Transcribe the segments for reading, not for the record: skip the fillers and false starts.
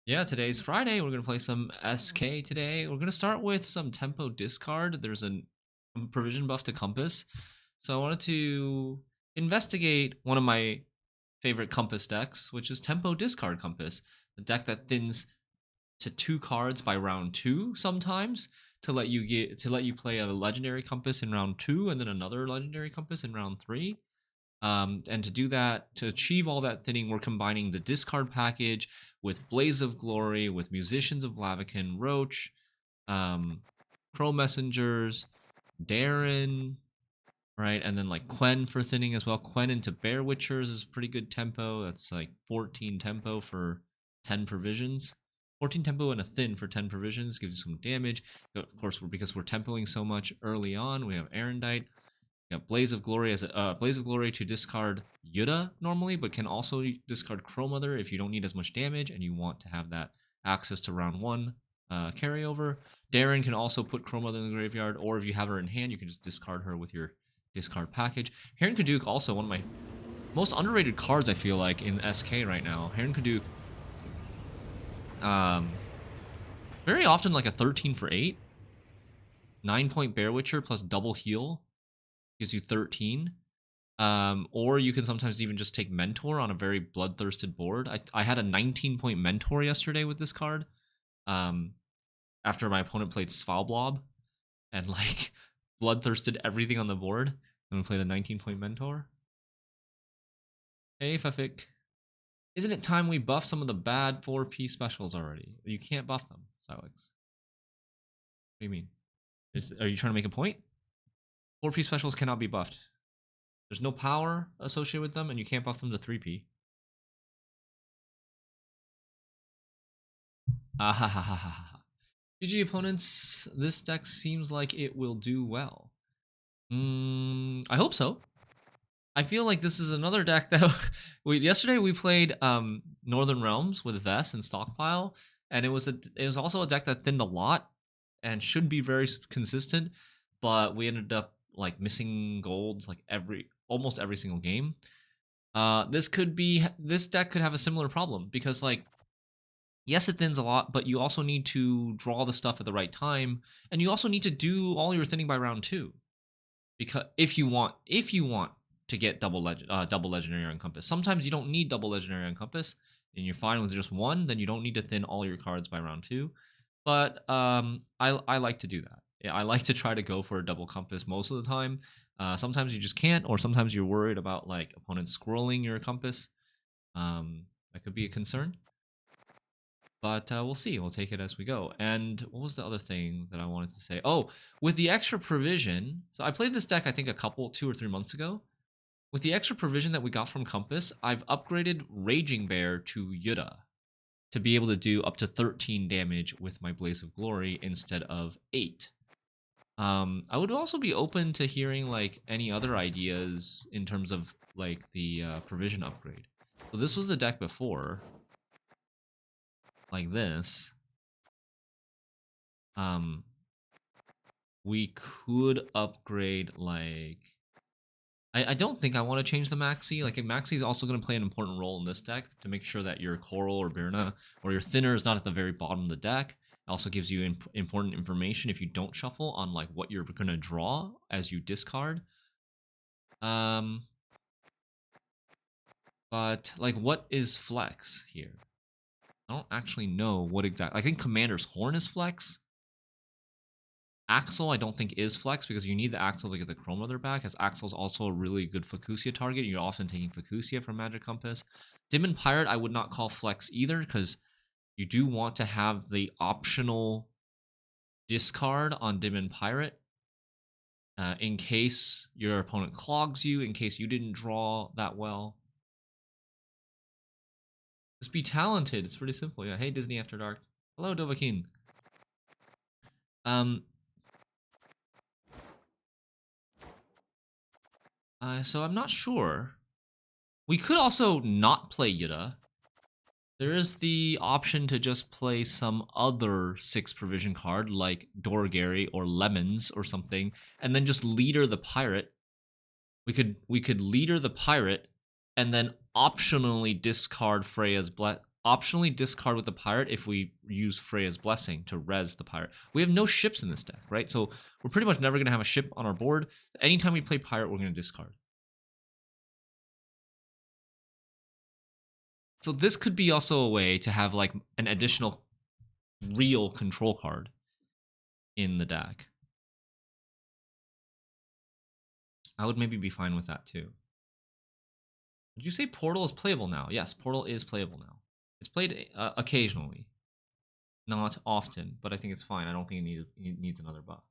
Yeah, today's Friday. We're gonna play some SK today. We're gonna start with some tempo discard. There's a provision buff to Compass, so I wanted to investigate one of my favorite Compass decks, which is Tempo Discard Compass, the deck that thins to 2 cards by round 2 sometimes to let you play a legendary Compass in round 2 and then another legendary Compass in round 3. And to do that, to achieve all that thinning, we're combining the discard package with Blaze of Glory, with Musicians of Blaviken, Roach, um, Crow Messengers, Darren, right? And then like Quen for thinning as well. Quen into Bear Witchers is pretty good tempo. That's like 14 tempo for 10 provisions. 14 tempo and a thin for 10 provisions gives you some damage. Of course, because we're tempoing so much early on, we have Erendite. Got Blaze of Glory as Blaze of Glory to discard Yuta normally, but can also discard Crow Mother if you don't need as much damage and you want to have that access to round 1 carryover. Darren can also put Crow Mother in the graveyard, or if you have her in hand, you can just discard her with your discard package. Heron Kaduk, also one of my most underrated cards, I feel like, in SK right now. Heron Kaduk, very often like a 13 for 8. 9-point Bear Witcher plus double heal gives you 13. Or you can sometimes even just take Mentor on a very bloodthirsted board. I had a 19-point Mentor yesterday with this card. After my opponent played Svalblob and like bloodthirsted everything on the board, and we played a 19-point Mentor. Hey, Fefik. Isn't it time we buff some of the bad 4P specials already? You can't buff them, Silex. What do you mean? Are you trying to make a point? 4P specials cannot be buffed. There's no power associated with them, and you can't buff them to 3P. Ah ha ha ha ha ha. GG opponents, this deck seems like it will do well. I hope so. I feel like this is another deck that yesterday we played Northern Realms with Vess and Stockpile, and it was also a deck that thinned a lot and should be very consistent, but we ended up like missing golds like almost every single game. This deck could have a similar problem because like yes, it thins a lot, but you also need to draw the stuff at the right time, and you also need to do all your thinning by round 2. Because if you want to get double legendary on Compass, sometimes you don't need double legendary on Compass, and you're fine with just one. Then you don't need to thin all your cards by round 2. But I like to do that. Yeah, I like to try to go for a double Compass most of the time. Sometimes you just can't, or sometimes you're worried about like opponents scrolling your Compass. That could be a concern. But we'll see. We'll take it as we go. And what was the other thing that I wanted to say? Oh, with the extra provision. So I played this deck, I think, 2 or 3 months ago. With the extra provision that we got from Compass, I've upgraded Raging Bear to Yuta to be able to do up to 13 damage with my Blaze of Glory instead of 8. I would also be open to hearing like any other ideas in terms of like the provision upgrade. So this was the deck before. Like this, we could upgrade like I don't think I want to change the Maxi. Like Maxi is also going to play an important role in this deck to make sure that your Coral or Birna or your Thinner is not at the very bottom of the deck. It also gives you important information if you don't shuffle on like what you're going to draw as you discard. But like what is flex here? I don't actually know what exactly. I think Commander's Horn is flex. Axel, I don't think is flex because you need the Axel to get the Chrome Mother back, as Axel's also a really good Fukusia target. You're often taking Fukusia from Magic Compass. Demon Pirate, I would not call flex either because you do want to have the optional discard on Demon Pirate in case your opponent clogs you, in case you didn't draw that well. Just be talented. It's pretty simple. Yeah. Hey, Disney After Dark. Hello, Dovahkiin. So I'm not sure. We could also not play Yuta. There is the option to just play some other 6 provision card like Dorgary or Lemons or something, and then just leader the pirate. We could leader the pirate and then optionally discard Freya's optionally discard with the pirate if we use Freya's Blessing to res the pirate. We have no ships in this deck, right? So we're pretty much never going to have a ship on our board. Anytime we play pirate, we're going to discard. So this could be also a way to have like an additional real control card in the deck. I would maybe be fine with that too. Did you say Portal is playable now? Yes, Portal is playable now. It's played occasionally. Not often, but I think it's fine. I don't think it needs another buff.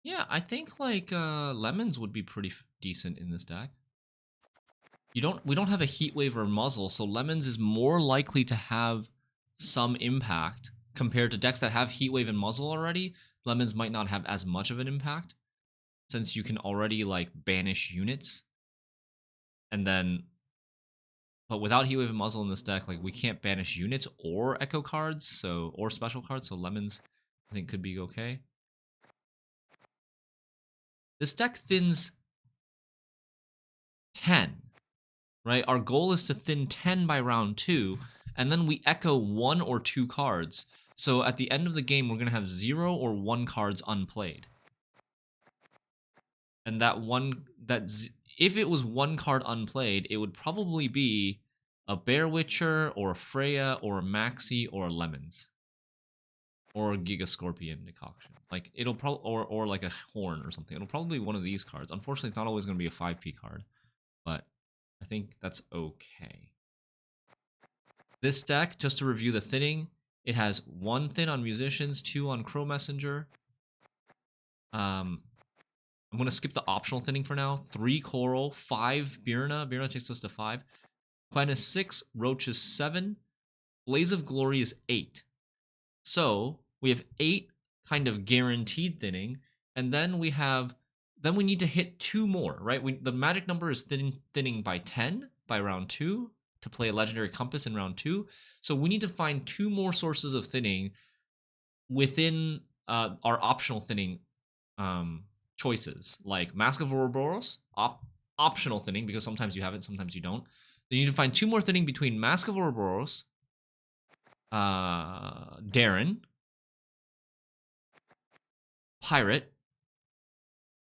Yeah, I think like lemons would be pretty decent in this deck. We don't have a heat wave or muzzle, so lemons is more likely to have some impact compared to decks that have heat wave and muzzle already. Lemons might not have as much of an impact since you can already like banish units. And then but without heat wave and muzzle in this deck, like we can't banish units or echo cards, so or special cards, so lemons I think could be okay. This deck thins 10. Right? Our goal is to thin 10 by round 2, and then we echo 1 or 2 cards. So at the end of the game, we're going to have 0 or 1 cards unplayed. And if it was 1 card unplayed, it would probably be a Bear Witcher, or a Freya, or a Maxi, or a Lemons. Or a Giga Scorpion Decoction. Like, it'll probably, or like a Horn or something. It'll probably be one of these cards. Unfortunately, it's not always going to be a 5p card, but I think that's okay. This deck, just to review the thinning, it has 1 thin on Musicians, 2 on Crow Messenger. I'm going to skip the optional thinning for now. 3 Coral, 5 Birna. Birna takes us to 5. Quen is 6, Roach is 7. Blaze of Glory is 8. So we have 8 kind of guaranteed thinning, and then we need to hit 2 more, right? The magic number is thinning by 10 by round 2 to play a Legendary Compass in round 2. So we need to find 2 more sources of thinning within our optional thinning choices, like Mask of Ouroboros, optional thinning, because sometimes you have it, sometimes you don't. You need to find 2 more thinning between Mask of Ouroboros, Darren, Pirate,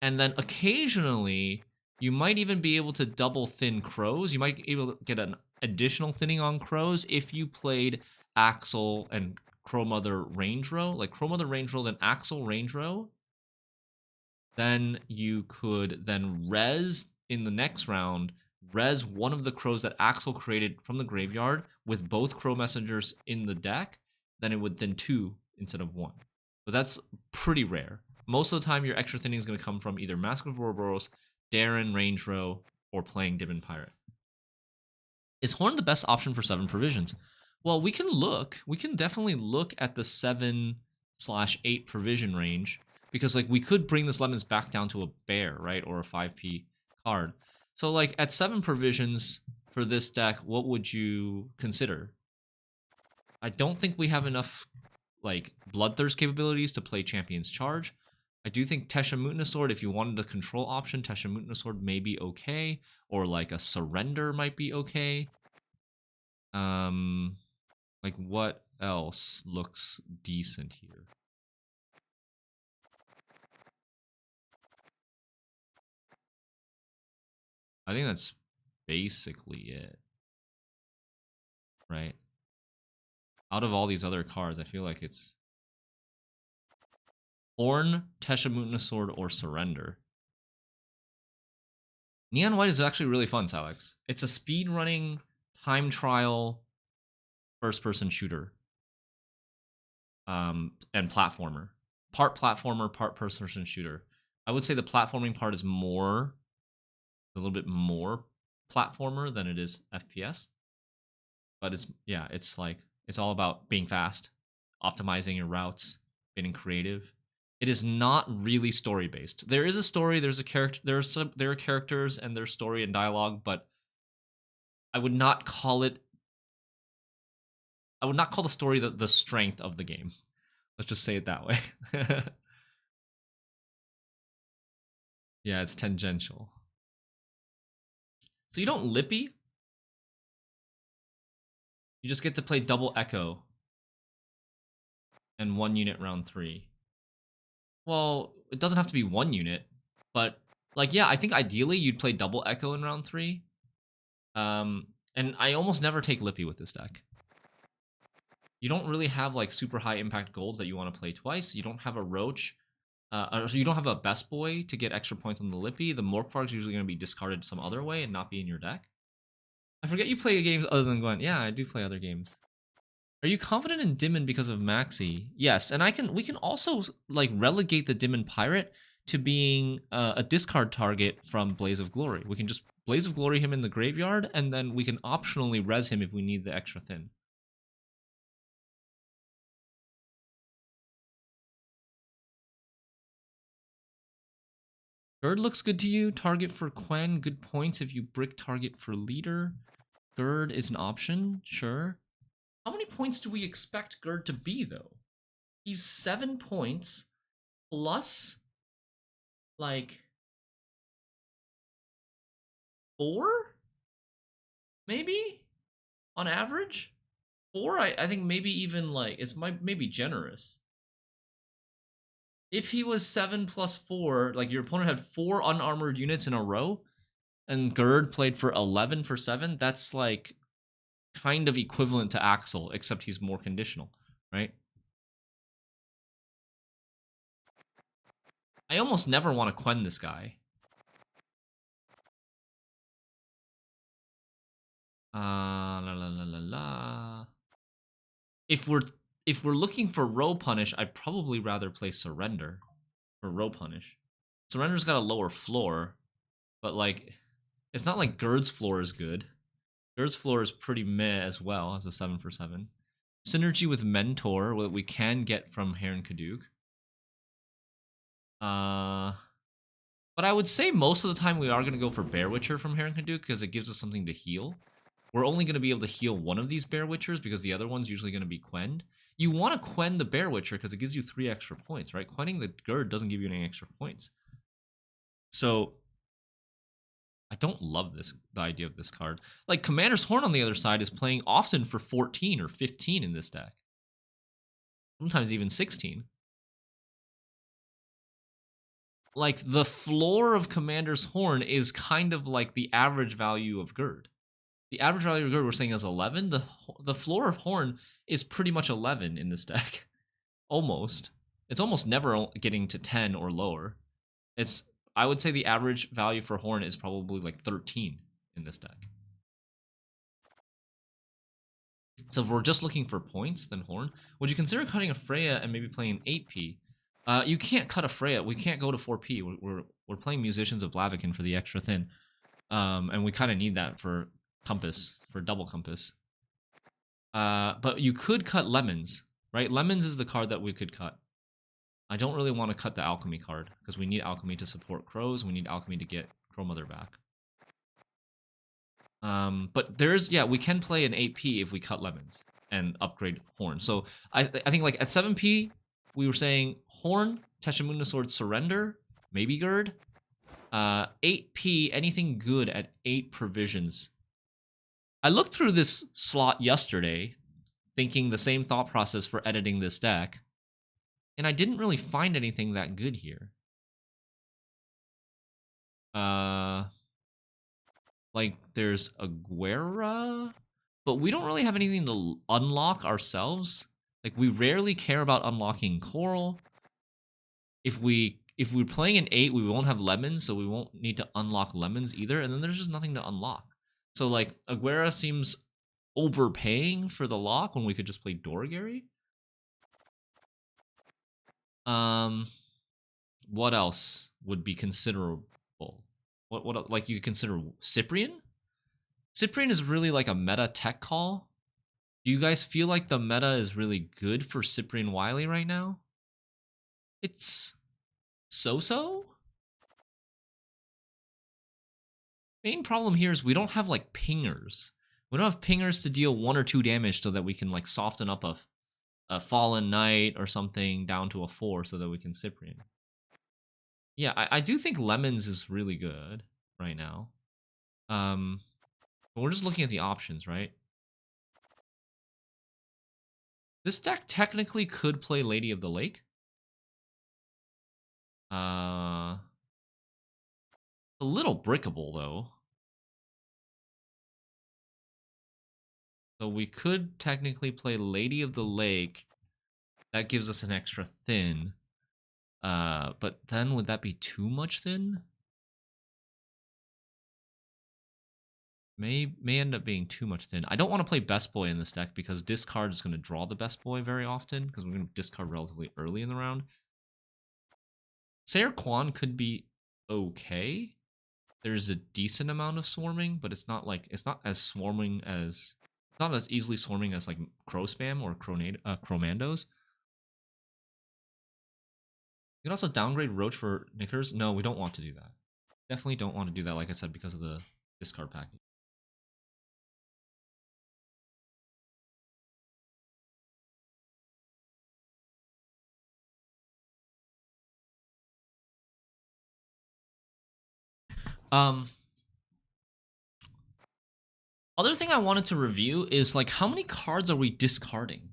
and then occasionally you might even be able to double thin Crows. You might be able to get an additional thinning on Crows if you played Axel and Crow Mother Range Row, like Crow Mother Range Row, then Axel Range Row. Then you could then res in the next round, res one of the crows that Axel created from the graveyard with both Crow Messengers in the deck. Then it would thin 2 instead of 1. But that's pretty rare. Most of the time, your extra thinning is going to come from either Mask of Ouroboros, Darren, Range Row, or playing Dimmon Pirate. Is Horn the best option for 7 provisions? Well, we can definitely look at the 7/8 provision range, because like we could bring this lemons back down to a bear, right, or a 5p card. So like at 7 provisions for this deck, what would you consider? I don't think we have enough like Bloodthirst capabilities to play Champion's Charge. I do think Tesha Mutina Sword, if you wanted a control option, Tesha Mutina Sword may be okay, or like a Surrender might be okay. Like what else looks decent here? I think that's basically it, right? Out of all these other cards, I feel like it's Horn, Tesha Mutina Sword, or Surrender. Neon White is actually really fun, Salix. It's a speed-running, time trial, first-person shooter. And platformer. Part platformer, part first-person shooter. I would say the platforming part is a little bit more platformer than it is FPS. But it's all about being fast, optimizing your routes, being creative. It is not really story based. There is a story, there's a character, there are characters and there's story and dialogue, but I would not call the story the strength of the game. Let's just say it that way. Yeah, it's tangential. So you don't Lippy. You just get to play double Echo. And 1 unit round 3. Well, it doesn't have to be 1 unit. But, like, yeah, I think ideally you'd play double Echo in round 3. And I almost never take Lippy with this deck. You don't really have, like, super high impact golds that you want to play twice. You don't have a Roach. You don't have a Best Boy to get extra points on the Lippy. The Morkvark's usually going to be discarded some other way and not be in your deck. I forget you play games other than Gwent. Yeah, I do play other games. Are you confident in Dimon because of Maxi? Yes, and we can also like relegate the Dimon Pirate to being a discard target from Blaze of Glory. We can just Blaze of Glory him in the graveyard, and then we can optionally res him if we need the extra thin. Gerd looks good to you. Target for Quen, good points if you brick target for leader. Gerd is an option, sure. How many points do we expect Gerd to be, though? He's 7 points plus, like, 4? Maybe? On average? 4? I think maybe even, like, it's maybe generous. If he was 7 plus 4, like, your opponent had 4 unarmored units in a row, and Gerd played for 11 for 7, that's, like, kind of equivalent to Axel, except he's more conditional, right? I almost never want to Quen this guy. La la la la la. If we're looking for Row Punish, I'd probably rather play Surrender for Row Punish. Surrender's got a lower floor, but like, it's not like Gerd's floor is good. Gerd's floor is pretty meh as well as a 7 for 7. Synergy with Mentor, what we can get from Heron Kaduk. But I would say most of the time we are going to go for Bear Witcher from Heron Kaduk because it gives us something to heal. We're only going to be able to heal one of these Bear Witchers because the other one's usually going to be Quenned. You want to Quen the Bear Witcher because it gives you 3 extra points, right? Quenning the Gerd doesn't give you any extra points. So I don't love the idea of this card. Like, Commander's Horn on the other side is playing often for 14 or 15 in this deck. Sometimes even 16. Like, the floor of Commander's Horn is kind of like the average value of Gerd. The average value of Gerd we're saying is 11. The floor of Horn is pretty much 11 in this deck. Almost. It's almost never getting to 10 or lower. I would say the average value for Horn is probably like 13 in this deck. So if we're just looking for points, then Horn. Would you consider cutting a Freya and maybe playing 8P? You can't cut a Freya. We can't go to 4P. We're playing Musicians of Blaviken for the extra thin. And we kind of need that for Compass, for double Compass. But you could cut Lemons, right? Lemons is the card that we could cut. I don't really want to cut the Alchemy card because we need Alchemy to support Crows. We need Alchemy to get Crow Mother back. But we can play an 8P if we cut Lemons and upgrade Horn. So I think like at 7P, we were saying Horn, Teshamuna Sword, Surrender, maybe Gerd. 8P, anything good at 8 provisions. I looked through this slot yesterday, thinking the same thought process for editing this deck, and I didn't really find anything that good here. Like, there's Aguera, but we don't really have anything to unlock ourselves. Like, we rarely care about unlocking Coral. If we're playing an 8, we won't have Lemons, so we won't need to unlock Lemons either, and then there's just nothing to unlock. So, like, Aguera seems overpaying for the lock when we could just play Dorgary. What else would be considerable? What like you consider Cyprian? Cyprian is really like a meta tech call. Do you guys feel like the meta is really good for Cyprian Wiley right now? It's so-so? Main problem here is we don't have like pingers. We don't have pingers to deal 1 or 2 damage so that we can like soften up a Fallen Knight or something down to a 4 so that we can Cyprian. Yeah, I do think Lemons is really good right now. But we're just looking at the options, right? This deck technically could play Lady of the Lake. A little brickable, though. So we could technically play Lady of the Lake. That gives us an extra thin. But then would that be too much thin? May end up being too much thin. I don't want to play Best Boy in this deck because discard is going to draw the Best Boy very often because we're going to discard relatively early in the round. Sayer Quan could be okay. There's a decent amount of swarming, but it's not as swarming as it's not as easily swarming as like Crow Spam or Crowmandos. You can also downgrade Roach for Knickers. No, we don't want to do that. Definitely don't want to do that, like I said, because of the discard package. Other thing I wanted to review is like how many cards are we discarding?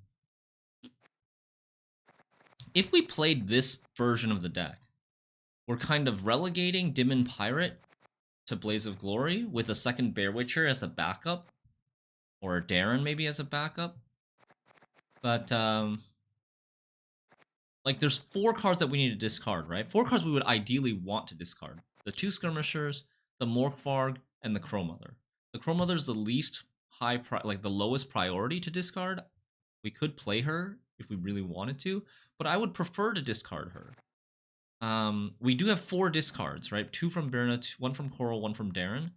If we played this version of the deck, we're kind of relegating Dimon Pirate to Blaze of Glory with a second Bear Witcher as a backup, or Darren maybe as a backup. But like there's 4 cards that we need to discard, right? 4 cards we would ideally want to discard: the 2 Skirmishers, the Morkvarg, and the Crow Mother. The Crow Mother is the least the lowest priority to discard. We could play her if we really wanted to, but I would prefer to discard her. We do have 4 discards, right? 2 from Birna, 1 from Coral, 1 from Darren.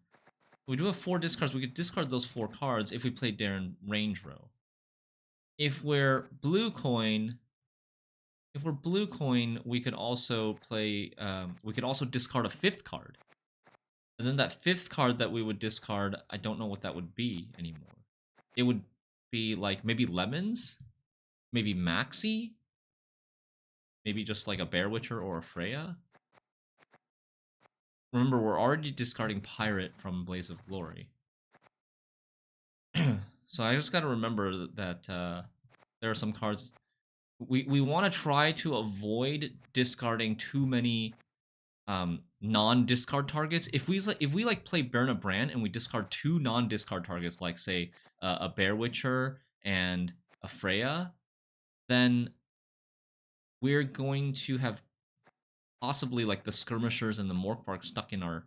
We do have 4 discards. We could discard those 4 cards if we play Darren range row. If we're blue coin, we could also play. We could also discard a 5th card, and then that 5th card that we would discard, I don't know what that would be anymore. It would be like maybe Lemons, maybe Maxi, maybe just like a Bear Witcher or a Freya. Remember, we're already discarding Pirate from Blaze of Glory. So I just got to remember that there are some cards. We want to try to avoid discarding too many non-discard targets. If we play Birna Brand and we discard 2 non-discard targets, like say a Bear Witcher and a Freya, then we're going to have possibly like the Skirmishers and the Morkvarg stuck in our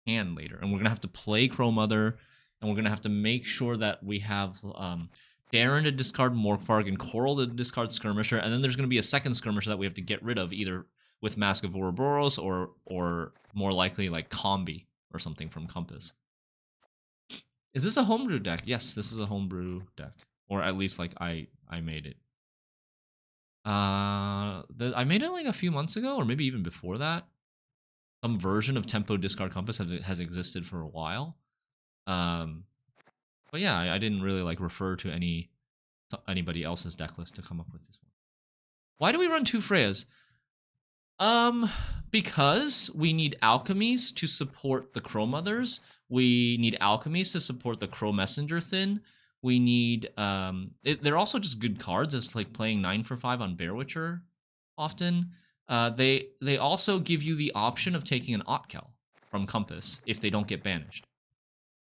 hand later, and we're gonna have to play Crow Mother, and we're gonna have to make sure that we have Darren to discard Morkvarg and Coral to discard Skirmisher, and then there's gonna be a second Skirmisher that we have to get rid of, either with Mask of Ouroboros or more likely like Combi or something from Compass. Is this a homebrew deck? Yes, this is a homebrew deck, or at least like I made it. I made it like a few months ago, or maybe even before that. Some version of Tempo Discard Compass has existed for a while. But yeah, I didn't really like refer to anybody else's deck list to come up with this one. Why do we run 2 Freyas? Because we need alchemies to support the Crow Mothers. We need alchemies to support the Crow Messenger Thin. We need they're also just good cards. It's like playing 9 for 5 on Bear Witcher often. They also give you the option of taking an Otkell from Compass if they don't get banished.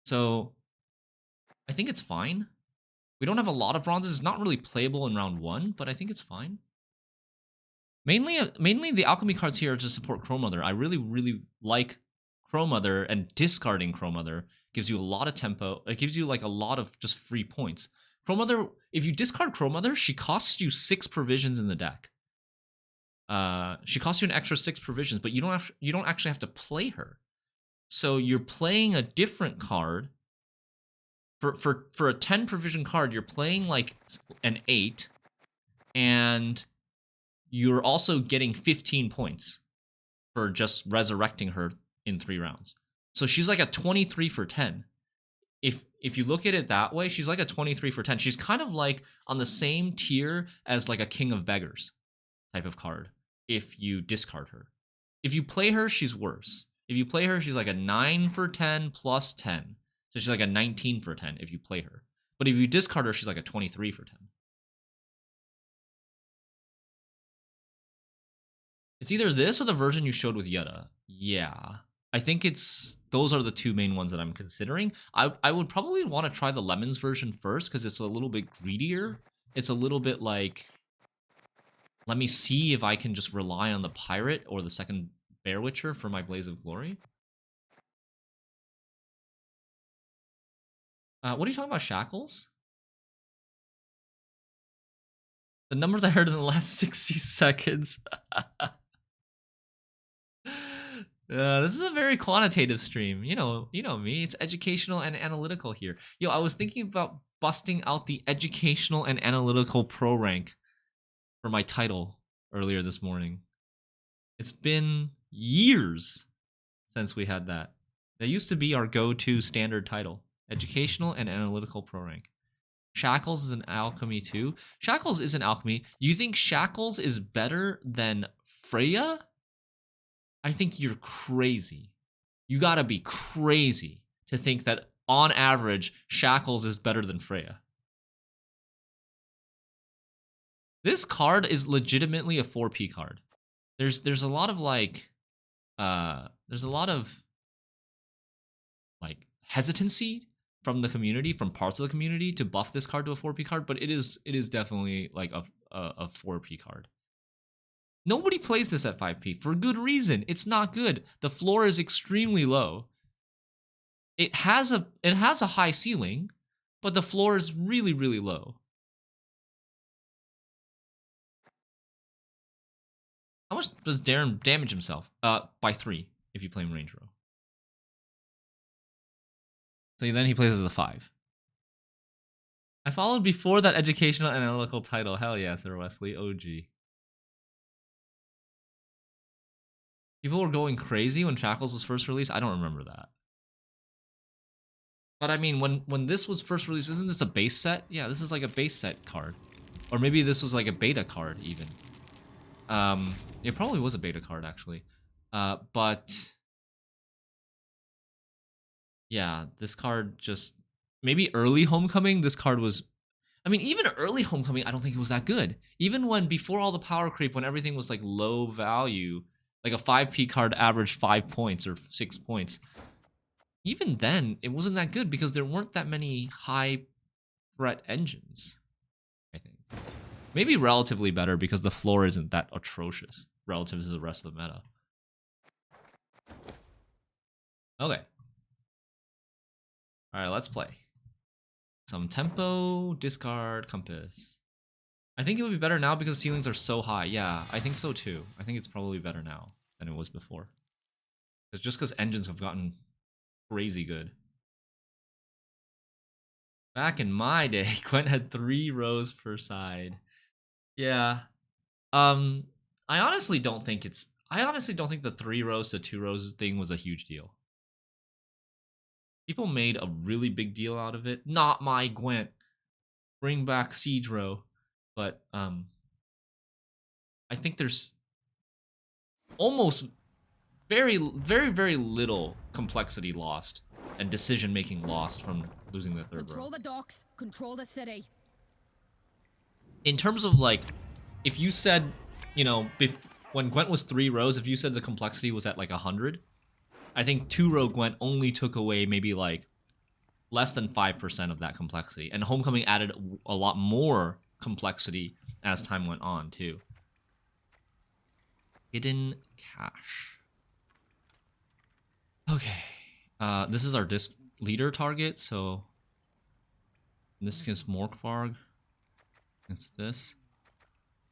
So I think it's fine. We don't have a lot of bronzes. It's not really playable in round 1, but I think it's fine. Mainly the alchemy cards here are to support Crow Mother. I really like Crow Mother, and discarding Crow Mother gives you a lot of tempo. It gives you like a lot of just free points. Crow Mother, if you discard Crow Mother, she costs you 6 provisions in the deck. She costs you an extra 6 provisions, but you don't actually have to play her. So you're playing a different card. For a 10 provision card, you're playing like an 8, and you're also getting 15 points for just resurrecting her in 3 rounds. So she's like a 23 for 10. if you look at it that way, she's like a 23 for 10. She's kind of like on the same tier as like a King of Beggars type of card if you discard her. If you play her, she's worse. If you play her, she's like a 9 for 10 plus 10. So she's like a 19 for 10 if you play her. But if you discard her, she's like a 23 for 10. It's either this or the version you showed with Yetta. Yeah. I think those are the two main ones that I'm considering. I would probably want to try the Lemons version first because it's a little bit greedier. It's a little bit like, let me see if I can just rely on the Pirate or the second Bear Witcher for my Blaze of Glory. What are you talking about, Shackles? The numbers I heard in the last 60 seconds. This is a very quantitative stream. You know me. It's educational and analytical here. Yo, I was thinking about busting out the educational and analytical pro rank for my title earlier this morning. It's been years since we had that. That used to be our go-to standard title. Educational and analytical pro rank. Shackles is an alchemy too. Shackles is an alchemy. You think Shackles is better than Freya? I think you're crazy. You gotta be crazy to think that on average, Shackles is better than Freya. This card is legitimately a 4P card. There's a lot of like hesitancy from the community, from parts of the community to buff this card to a 4P card, but it is definitely like a 4P card. Nobody plays this at 5P for good reason. It's not good. The floor is extremely low. It has a high ceiling, but the floor is really, really low. How much does Darren damage himself? By 3 if you play him range row. So then he plays as a 5. I followed before that educational analytical title. Hell yeah, Sir Wesley. OG. People were going crazy when Shackles was first released. I don't remember that. But I mean, when this was first released, isn't this a base set? Yeah, this is like a base set card. Or maybe this was like a beta card even. It probably was a beta card actually. But yeah, this card just, maybe early Homecoming, this card was, I mean, even early Homecoming, I don't think it was that good. Even when, before all the power creep, when everything was like low value, like a 5P card averaged 5 points or 6 points. Even then, it wasn't that good because there weren't that many high threat engines, I think. Maybe relatively better because the floor isn't that atrocious relative to the rest of the meta. Okay. Alright, let's play. Some tempo, discard, compass. I think it would be better now because ceilings are so high. Yeah, I think so too. I think it's probably better now than it was before. It's just because engines have gotten crazy good. Back in my day, Gwent had 3 rows per side. Yeah. I honestly don't think the 3 rows to 2 rows thing was a huge deal. People made a really big deal out of it. Not my Gwent. Bring back Siege Row. But I think there's almost very, very, very little complexity lost and decision making lost from losing the 3rd row. Control the docks, control the city. In terms of like, if you said, you know, when Gwent was 3 rows, if you said the complexity was at like 100, I think 2-row Gwent only took away maybe like less than 5% of that complexity. And Homecoming added a lot more complexity as time went on too. Hidden cache. Okay. This is our disc leader target, so this gets Morkvarg. It's this.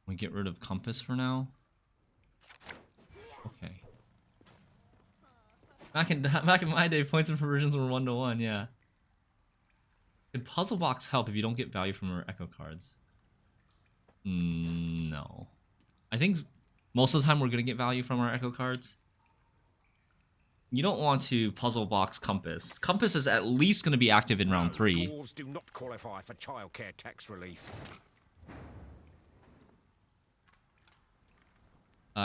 We get rid of Compass for now. Okay. Back in my day, points and conversions were 1-to-1, yeah. Could Puzzle Box help if you don't get value from our Echo cards? No. I think most of the time we're gonna get value from our Echo cards. You don't want to puzzle box Compass. Compass is at least going to be active in round 3. Dwarves do not qualify for childcare tax relief.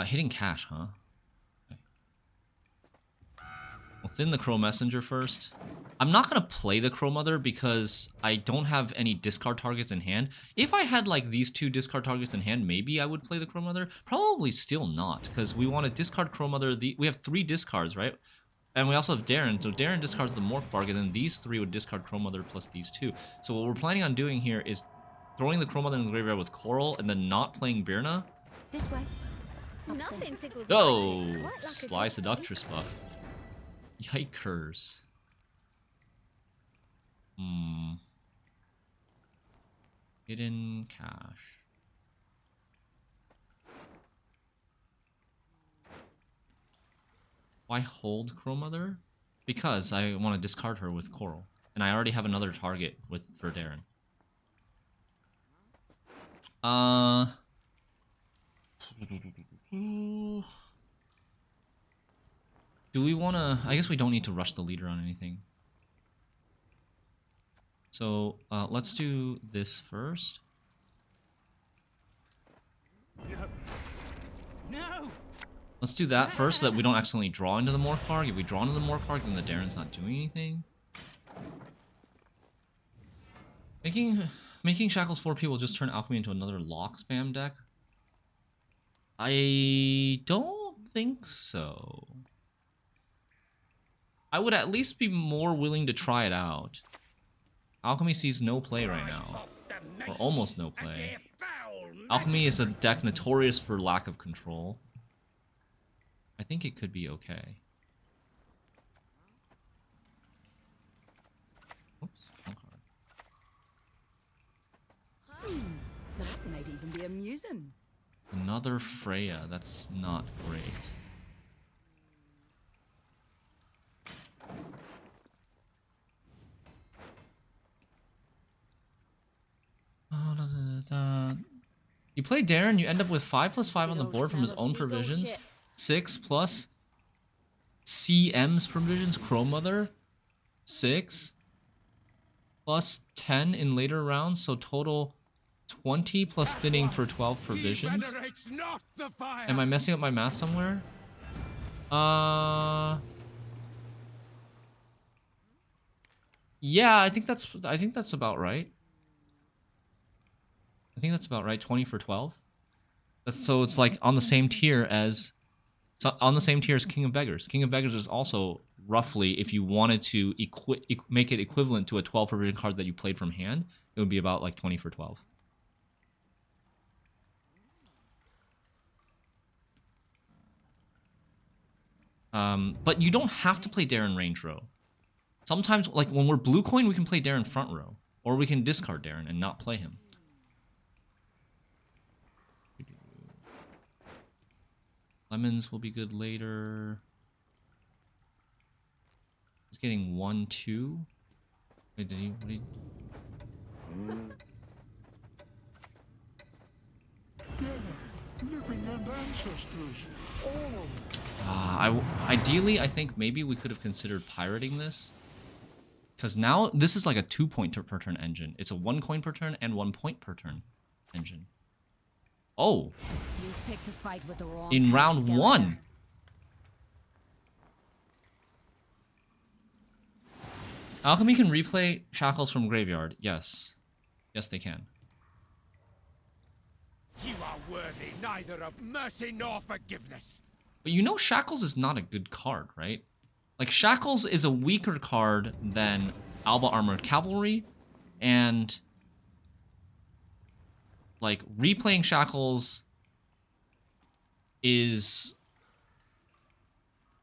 Hitting cash, huh? Okay. We'll thin the Crow Messenger first. I'm not going to play the Crow Mother because I don't have any discard targets in hand. If I had like these 2 discard targets in hand, maybe I would play the Crow Mother. Probably still not, because we want to discard Crow Mother. We have 3 discards, right? And we also have Darren, so Darren discards the Morph Bark, and then these 3 would discard Crow Mother plus these 2. So what we're planning on doing here is throwing the Crow Mother in the graveyard with Coral, and then not playing Birna. This way. Nothing tickles Oh, my taste quite like a Sly good Seductress buff. Yikers. Hidden cash. Why hold Crow Mother? Because I want to discard her with Coral. And I already have another target for Darren. Do we want to... I guess we don't need to rush the leader on anything. So, let's do this first. No! Let's do that first so that we don't accidentally draw into the Morph Bark. If we draw into the Morph Bark, then the Darren's not doing anything. Making Shackles 4P will just turn Alchemy into another lock spam deck. I don't think so. I would at least be more willing to try it out. Alchemy sees no play right now. Or almost no play. Alchemy is a deck notorious for lack of control. I think it could be okay. Oops, wrong card. That might even be amusing. Another Freya, that's not great. You play Darren, you end up with 5+5 on the board from his own provisions. 6 plus CM's provisions, Crow Mother. 6 plus 10 in later rounds, so total 20 plus thinning for 12 provisions. Am I messing up my math somewhere? Yeah, I think that's about right. I think that's about right. 20 for 12. So it's like on the same tier as King of Beggars. King of Beggars is also roughly, if you wanted to make it equivalent to a 12 provision card that you played from hand, it would be about like 20 for 12. But you don't have to play Darren range row. Sometimes, like when we're blue coin, we can play Darren front row, or we can discard Darren and not play him. Lemons will be good later. He's getting 1, 2. Wait, did he? What did he... Living and ancestors. Ideally, I think maybe we could have considered pirating this. Because now, this is like a 2-point per turn engine. It's a 1 coin per turn and 1 point per turn engine. Oh! He's picked a fight with the wrong In round skeleton. 1! Alchemy can replay Shackles from Graveyard. Yes. Yes, they can. You are worthy neither of mercy nor forgiveness. But you know Shackles is not a good card, right? Like, Shackles is a weaker card than Alba Armored Cavalry, and like, replaying Shackles is...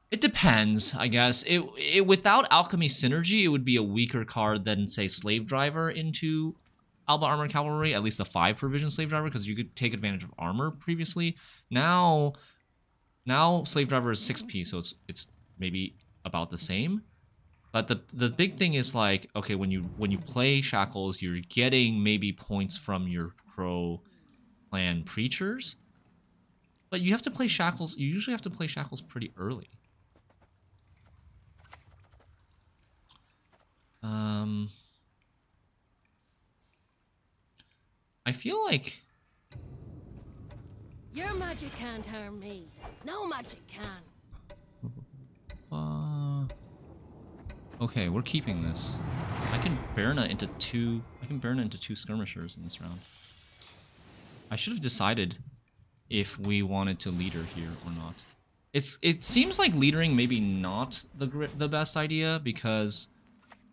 It depends, I guess. Without Alchemy Synergy, it would be a weaker card than, say, Slave Driver into Alba Armored Cavalry, at least a 5 provision Slave Driver, because you could take advantage of armor previously. Now Slave Driver is 6p, so it's maybe about the same. But the big thing is, like, okay, when you play Shackles, you're getting maybe points from your Crow clan preachers. But you have to play Shackles, you usually have to play Shackles pretty early. I feel like Your magic can't harm me. No magic can. okay, we're keeping this. I can Berna into two skirmishers in this round. I should have decided if we wanted to leader here or not. It seems like leadering maybe not the best idea because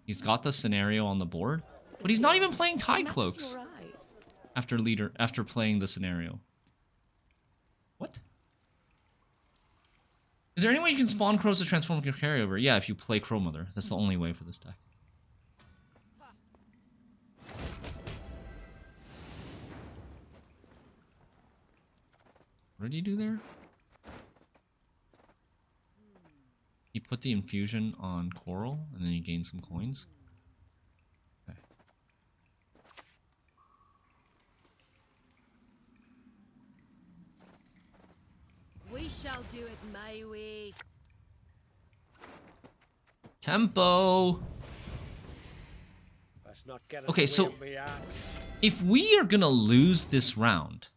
he's got the scenario on the board, but he's not even playing Tide Cloaks after playing the scenario. What? Is there any way you can spawn crows to transform your carryover? Yeah, if you play Crow Mother. That's the only way for this deck. What did he do there? He put the infusion on Coral, and then he gained some coins. Okay. We shall do it my way. Tempo! Let's not get Okay, so if we are gonna lose this round,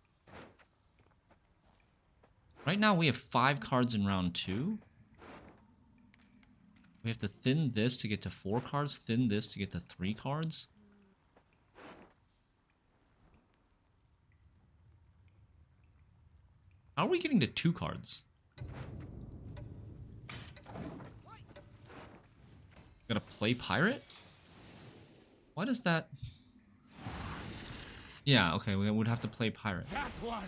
right now we have 5 cards in round 2. We have to thin this to get to 4 cards, thin this to get to 3 cards. How are we getting to 2 cards? Gotta play Pirate? Why does that... Yeah, okay, we would have to play Pirate. That one,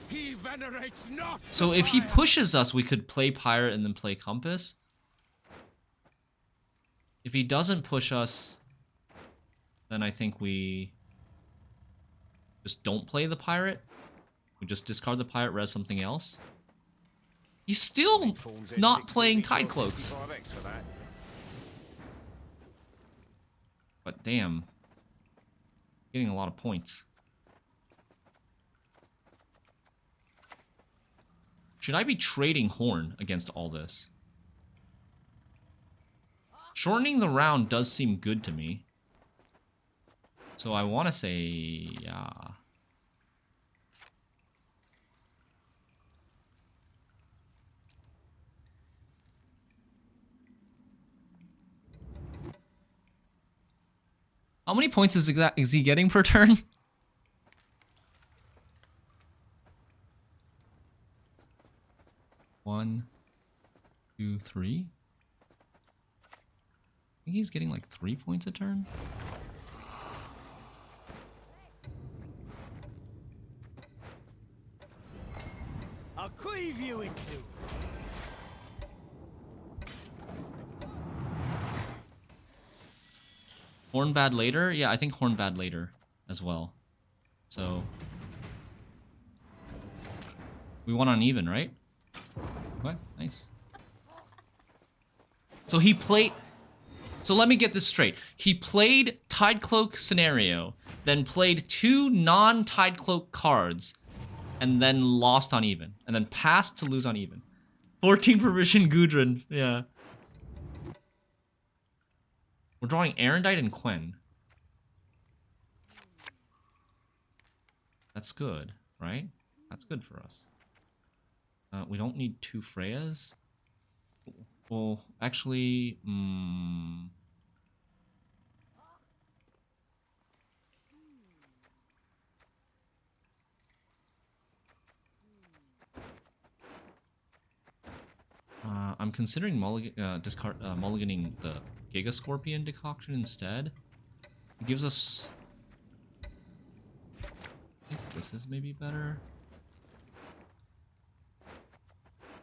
he venerates not. So if he pushes us, we could play Pirate and then play Compass. If he doesn't push us, then I think we just don't play the Pirate. We just discard the Pirate, res something else. He's still not playing Tide Cloaks. But damn. Getting a lot of points. Should I be trading Horn against all this? Shortening the round does seem good to me. So I want to say, yeah. How many points is he getting per turn? One, 2, 3. I think he's getting like 3 points a turn. I'll cleave you in two. Horn bad later? Yeah, I think Horn bad later as well. So we won on even, right? Okay, nice. So he played... So let me get this straight. He played Tide Cloak scenario, then played 2 non-Tide Cloak cards, and then lost on even. And then passed to lose on even. 14 permission Gudrun, yeah. We're drawing Erendite and Quen. That's good, right? That's good for us. We don't need 2 Freyas. Well, actually, I'm considering mulliganing the Giga Scorpion decoction instead. It gives us... I think this is maybe better.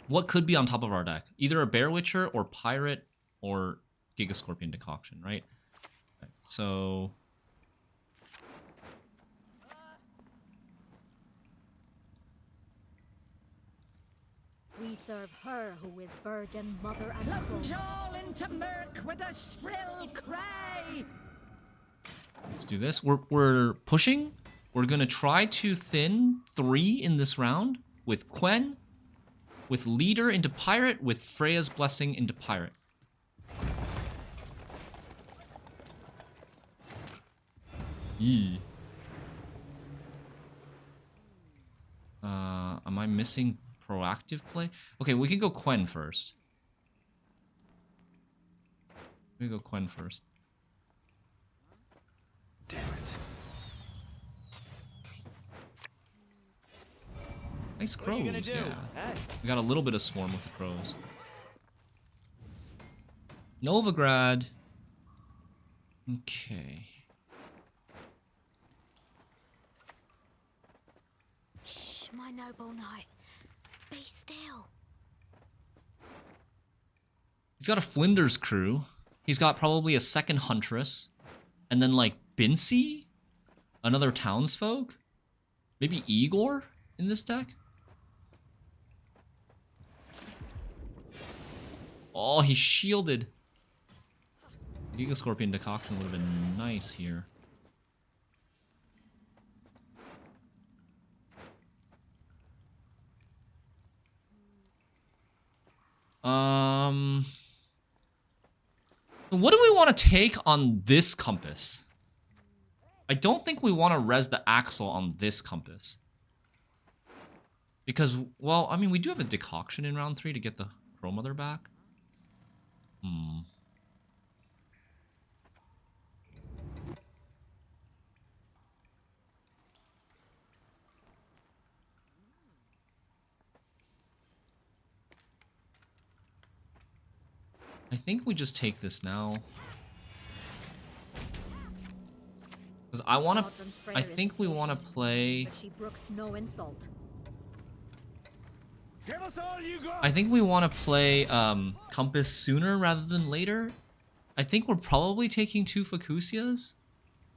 What could be on top of our deck? Either a Bear Witcher or Pirate or Giga Scorpion decoction, right? Okay, so... We serve her who is virgin, mother, and Plunge crow. all into murk with a shrill cry. Let's do this. We're pushing. We're gonna try to thin 3 in this round with Quen, with Leader into Pirate, with Freya's Blessing into Pirate. Yee. Am I missing proactive play? Okay, we can go Quen first. We go Quen first. Damn it. Nice What are you gonna crows, do? yeah. Hey. We got a little bit of swarm with the crows. Novigrad. Okay. Shh, my noble knight. Be still. He's got a Flinders crew. He's got probably a second Huntress. And then like Bincy? Another townsfolk? Maybe Igor in this deck? Oh, he's shielded. Giga Scorpion Decoction would have been nice here. What do we want to take on this compass? I don't think we want to res the Axle on this compass. Because, well, I mean, we do have a Decoction in round 3 to get the Crow Mother back. I think we just take this now. Because I want to... I think we want to play... But she brooks no insult. Give us all you got. I think we want to play Compass sooner rather than later. I think we're probably taking 2 Fucusias.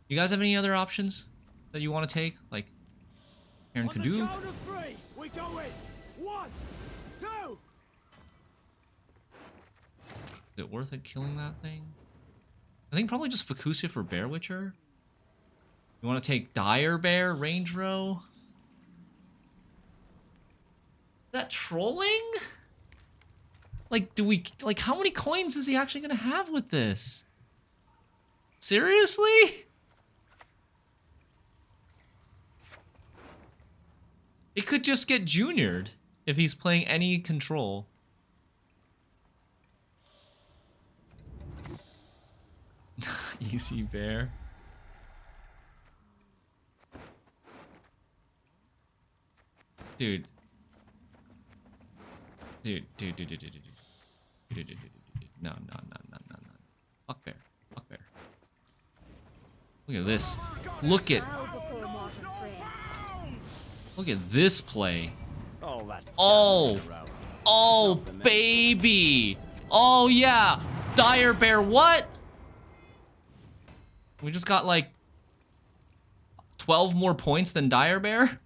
You guys have any other options that you want to take? Like Heron On the Canoe? count of 3, we go in. 1, 2. Is it worth it killing that thing? I think probably just Fucusia for Bear Witcher. You want to take Dire Bear, Range Row? Is that trolling? Like, do we... Like, how many coins is he actually going to have with this? Seriously? It could just get juniored if he's playing any control. Easy bear. Dude. Dude. No. Fuck bear. Fuck bear. Look at this. Look at... Bow before Martin Freya. Look at this play. All that Oh. dancing around. Oh, Nothing, man. baby. Oh, yeah. Dire Bear, what? We just got, like, 12 more points than Dire Bear?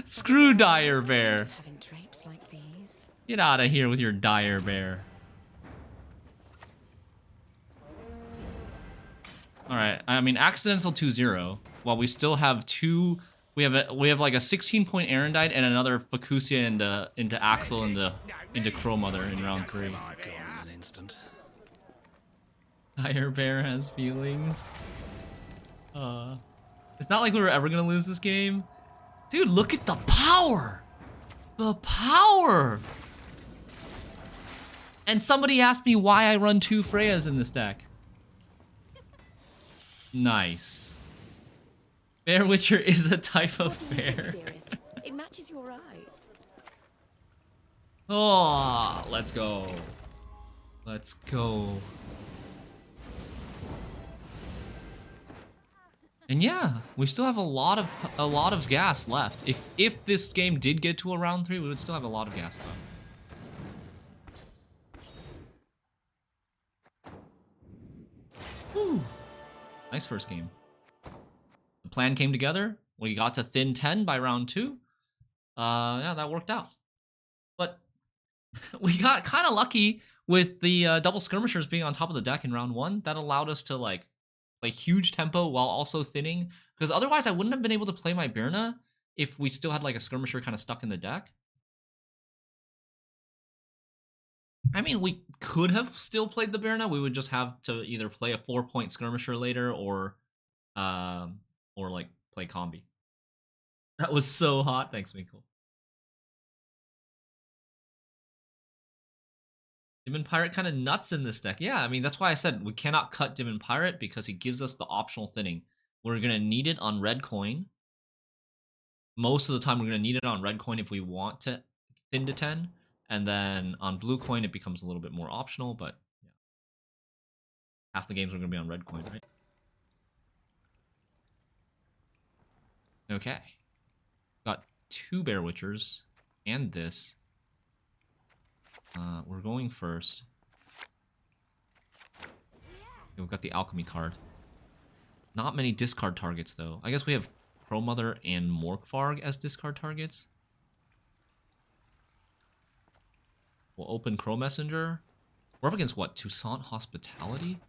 Screw Dire Bear. Having drapes like these. Get out of here with your Dire Bear. Alright, I mean, accidental 2-0. While we still have 2... We have like a 16-point Erendite and another Fucusia into Axel into Crow Mother in round 3. Gone in an instant. Dire Bear has feelings. It's not like we were ever gonna lose this game. Dude, look at the power! The power! And somebody asked me why I run 2 Freyas in this deck. Nice. Bear Witcher is a type of What do you bear. think, dearest? It matches your eyes. Oh, let's go. Let's go. And yeah, we still have a lot of gas left. If this game did get to a round 3, we would still have a lot of gas left. Woo. Nice first game. The plan came together. We got to thin 10 by round 2. Yeah, that worked out. But we got kind of lucky with the double skirmishers being on top of the deck in round 1. That allowed us to like huge tempo while also thinning. Because otherwise I wouldn't have been able to play my Birna if we still had like a skirmisher kind of stuck in the deck. I mean, we could have still played the Baronet. We would just have to either play a 4-point skirmisher later or like play combi. That was so hot. Thanks, Minkle. Demon Pirate kind of nuts in this deck. Yeah, I mean, that's why I said we cannot cut Demon Pirate because he gives us the optional thinning. We're going to need it on red coin. Most of the time, we're going to need it on red coin if we want to thin to 10. And then on blue coin, it becomes a little bit more optional, but yeah. Half the games are going to be on red coin, right? Okay. Got 2 Bear Witchers and this. We're going first. Okay, we've got the Alchemy card. Not many discard targets, though. I guess we have Crow Mother and Morkvarg as discard targets. We'll open Crow Messenger. We're up against what? Toussaint Hospitality?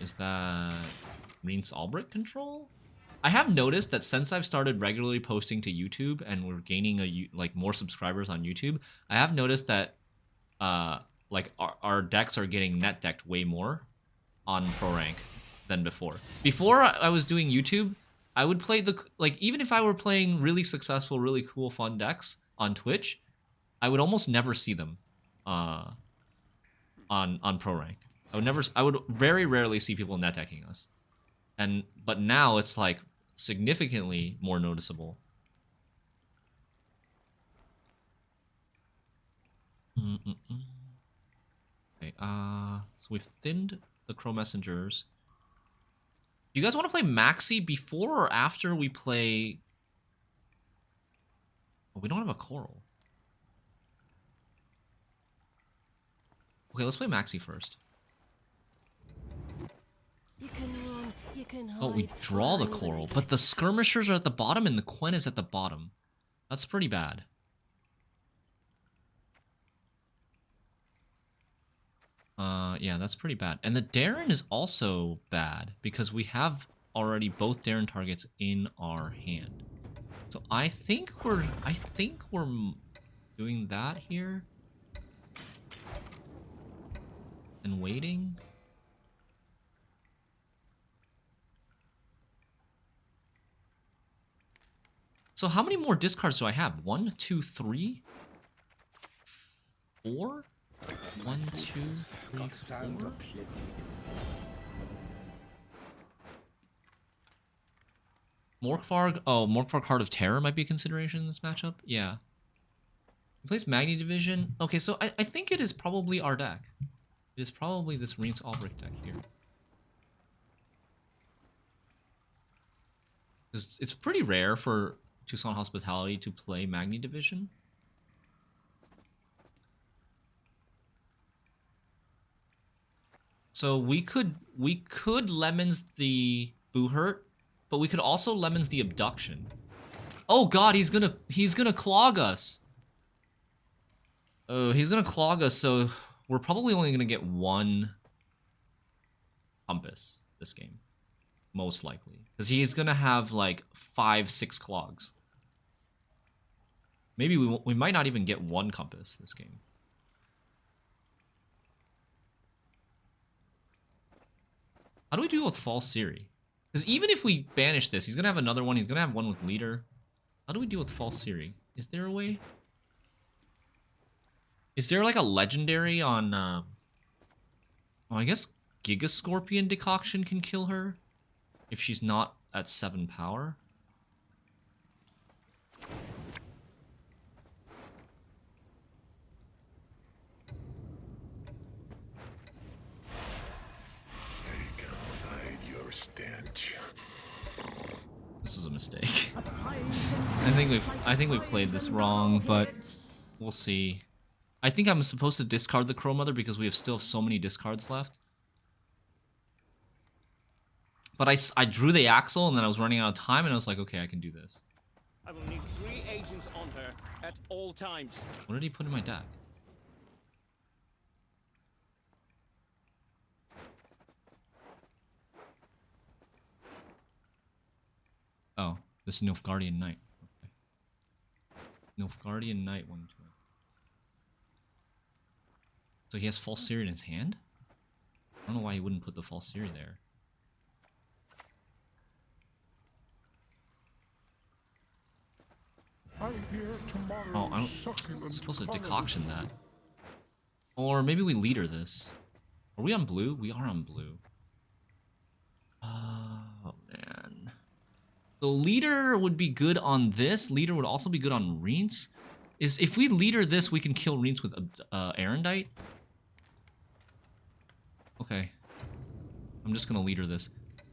Is that Rience Albrecht control? I have noticed that since I've started regularly posting to YouTube and we're gaining like more subscribers on YouTube, I have noticed that like our decks are getting net decked way more on pro rank than before. Before I was doing YouTube, I would play even if I were playing really successful, really cool, fun decks on Twitch, I would almost never see them on pro rank. I would very rarely see people net decking us. But now it's like significantly more noticeable. Okay, so we've thinned the Crow Messengers. Do you guys want to play Maxi before or after we play... Oh, we don't have a Coral. Okay, let's play Maxi first. You can run, you can hide. Oh, we draw the behind Coral, the but the Skirmishers are at the bottom and the Quen is at the bottom. That's pretty bad. Yeah, that's pretty bad. And the Darren is also bad because we have already both Darren targets in our hand. So I think we're doing that here. And waiting. So how many more discards do I have? 1, 2, 3, 4? 1, 2, 3, 4. Morkvarg. Oh, Morkvarg Heart of Terror might be a consideration in this matchup. Yeah. He plays Magni Division. Okay, so I think it is probably our deck. It is probably this Rience Albrecht deck here. It's pretty rare for Toussaint Hospitality to play Magni Division. So we could lemons the Boohurt, but we could also lemons the Abduction. Oh god, he's gonna clog us. Oh, he's gonna clog us, so we're probably only gonna get 1 Compass this game. Most likely. Because he's gonna have like 5, 6 clogs. Maybe we might not even get 1 Compass this game. How do we deal with False Siri? Because even if we banish this, he's gonna have another one. He's gonna have one with Leader. How do we deal with False Siri? Is there a way? Is there like a legendary on... Oh, I guess Giga Scorpion Decoction can kill her if she's not at 7 power. This is a mistake. I think we played this wrong, but we'll see. I think I'm supposed to discard the Crow Mother because we have still so many discards left. But I drew the Axle and then I was running out of time and I was like, okay, I can do this. I will need 3 agents on her at all times. What did he put in my deck? Oh, this Nilfgaardian Knight. Okay. Nilfgaardian Knight 1, 2. So he has False Seer in his hand? I don't know why he wouldn't put the False Seer there. I hear tomorrow's Oh, I'm succulent supposed to colony. decoction that. Or maybe we leader this. Are we on blue? We are on blue. Oh, man. So leader would be good on this. Leader would also be good on Rience. If we leader this, we can kill Rience with Erendite. Okay. I'm just gonna leader this.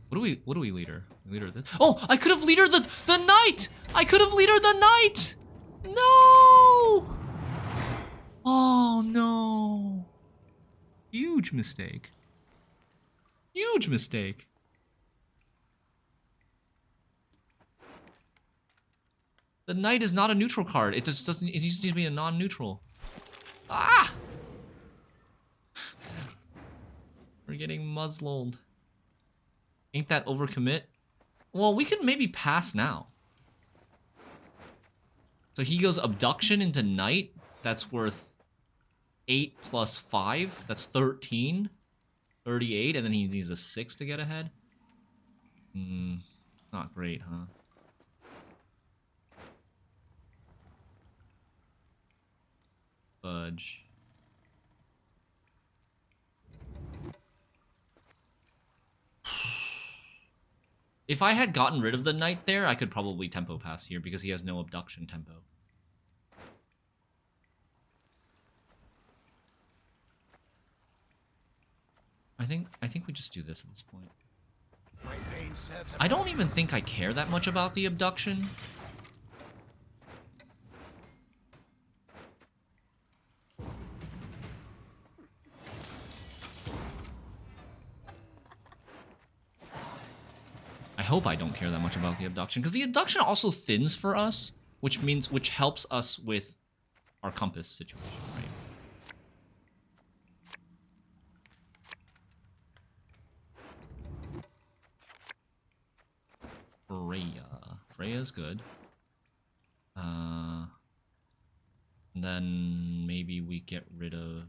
What do we leader? We leader this. Oh, I could have leadered the knight! I could have leadered the knight! No! Oh no. Huge mistake. Huge mistake. The knight is not a neutral card. It just doesn't. It needs to be a non-neutral. Ah! We're getting muzzled. Ain't that overcommit? Well, we can maybe pass now. So he goes abduction into knight. That's worth 8 plus 5. That's 13. 38. And then he needs a 6 to get ahead. Not great, huh? Fudge. If I had gotten rid of the knight there, I could probably tempo pass here because he has no abduction tempo. I think we just do this at this point. My pain serves a I don't even think I care that much about the abduction. I hope I don't care that much about the abduction, because the abduction also thins for us, which helps us with our compass situation, right? Freya's good. And then maybe we get rid of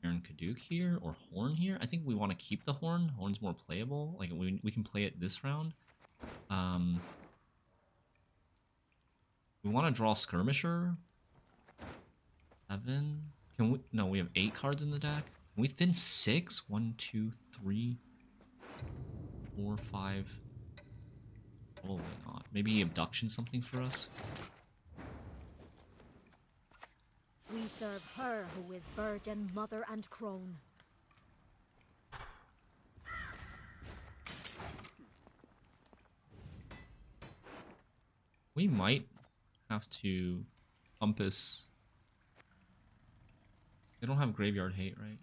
Aaron Kaduk here, or Horn here. I think we want to keep the Horn. Horn's more playable. Like, we can play it this round. We want to draw Skirmisher. 7. Can we? No, we have 8 cards in the deck. Can we thin 6? 1, 2, 3, 4, 5. Probably not. Maybe abduction something for us. We serve her who is virgin, mother, and crone. We might have to compass. They don't have graveyard hate, right?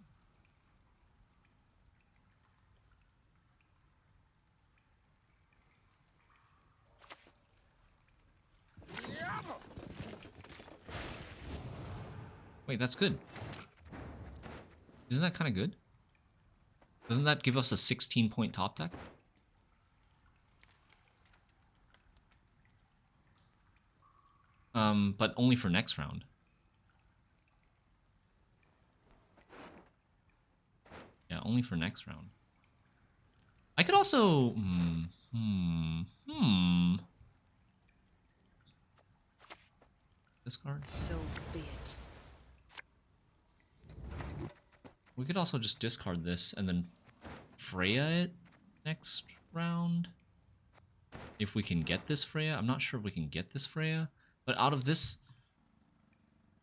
Wait, that's good. Isn't that kind of good? Doesn't that give us a 16-point top deck? But only for next round. Yeah, only for next round. I could also... Discard? So be it. We could also just discard this and then Freya it next round. If we can get this Freya. I'm not sure if we can get this Freya. But out of this,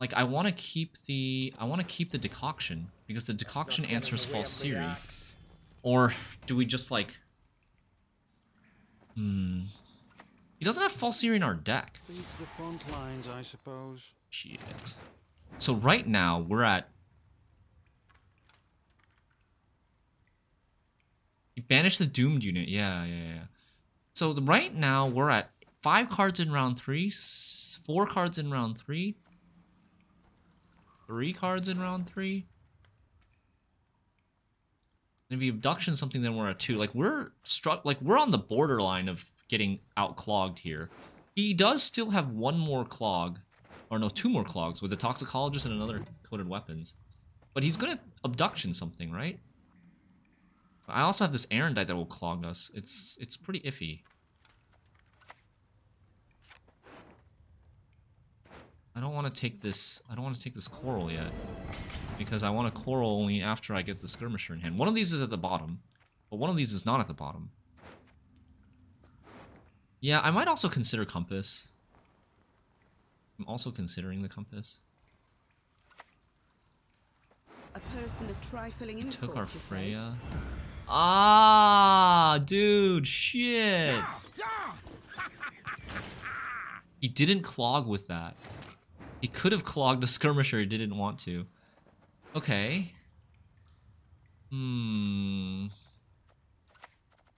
like, I want to keep the decoction, because the decoction answers False Seer. Or do we just like He doesn't have False Seer in our deck. Beats the front lines, I suppose. Shit. So right now we're at... You banish the doomed unit. Yeah. So right now we're at 5 cards in round 3, 4 cards in round 3, 3 cards in round 3. Maybe abduction something, then we're at 2. Like we're on the borderline of getting outclogged here. He does still have 1 more clog, or no, 2 more clogs with the toxicologist and another coded weapons. But he's gonna Abduction something, right? I also have this Erendite that will clog us. It's pretty iffy. I don't want to take this. I don't want to take this coral yet, because I want a coral only after I get the skirmisher in hand. One of these is at the bottom, but one of these is not at the bottom. Yeah, I might also consider compass. I'm also considering the compass. A person of trifling import. Took our you say? Freya. Ah, dude, shit. He didn't clog with that. He could have clogged the skirmisher, he didn't want to. Okay.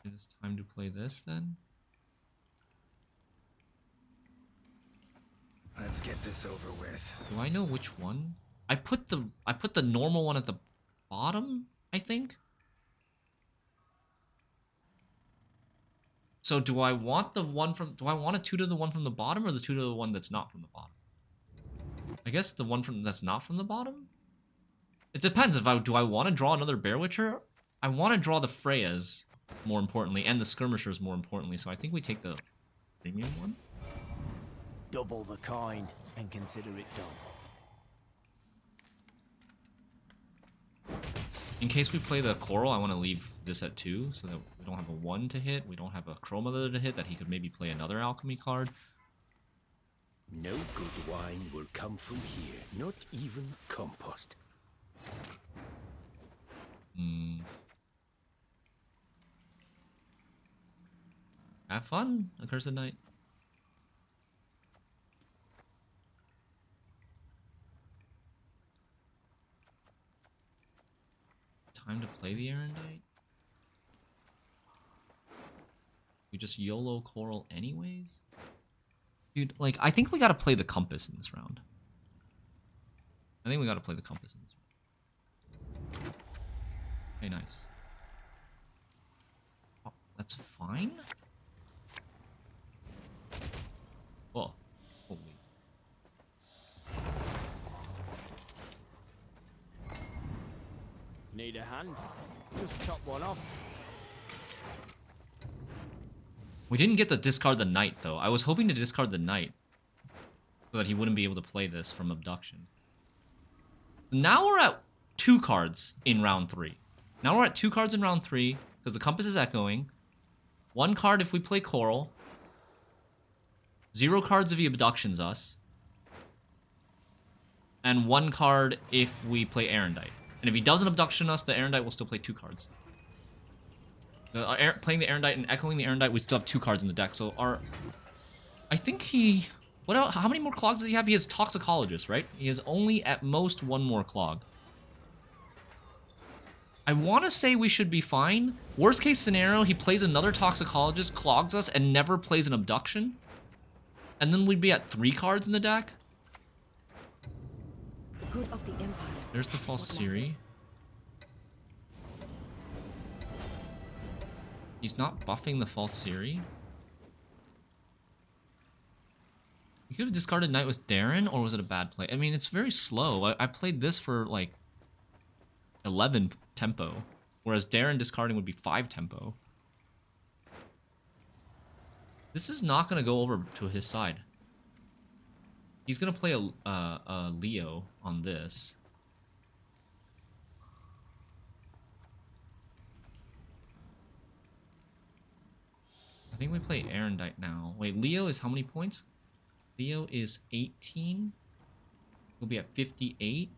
It's time to play this then. Let's get this over with. Do I know which one? I put the normal one at the bottom, I think. So do I want the one from, do I want a 2 to the one from the bottom or the 2 to the one that's not from the bottom? I guess the one from that's not from the bottom? It depends. If do I want to draw another Bear Witcher? I want to draw the Freyas, more importantly, and the Skirmishers more importantly, so I think we take the premium one. Double the coin and consider it done. In case we play the Coral, I want to leave this at 2, so that we don't have a 1 to hit, we don't have a Chromother to hit, that he could maybe play another Alchemy card. No good wine will come from here, not even compost. Have fun, Accursed Knight. Time to play the Erendite? We just YOLO Coral anyways? Dude, like, I think we gotta play the Compass in this round. I think we gotta play the Compass in this round. Okay, nice. Oh, that's fine? Oh, holy. Need a hand? Just chop one off. We didn't get to discard the Knight, though. I was hoping to discard the Knight so that he wouldn't be able to play this from Abduction. Now we're at 2 cards in round 3. Now we're at 2 cards in round 3 because the Compass is echoing. 1 card if we play Coral. 0 cards if he Abductions us. And 1 card if we play Erendite. And if he doesn't Abduction us, the Erendite will still play 2 cards. Playing the Erendite and echoing the Erendite, we still have 2 cards in the deck. So our, I think he, what else, how many more clogs does he have? He has Toxicologist, right? He has only at most 1 more clog. I want to say we should be fine. Worst case scenario, he plays another Toxicologist, clogs us, and never plays an Abduction. And then we'd be at 3 cards in the deck. The good of the Empire. There's the False What matters. Siri. He's not buffing the False Siri. You could have discarded Knight with Darren, or was it a bad play? I mean, it's very slow. I played this for like 11 tempo, whereas Darren discarding would be 5 tempo. This is not going to go over to his side. He's going to play a Leo on this. I think we play Erendite now. Wait, Leo is how many points? Leo is 18. He'll be at 58.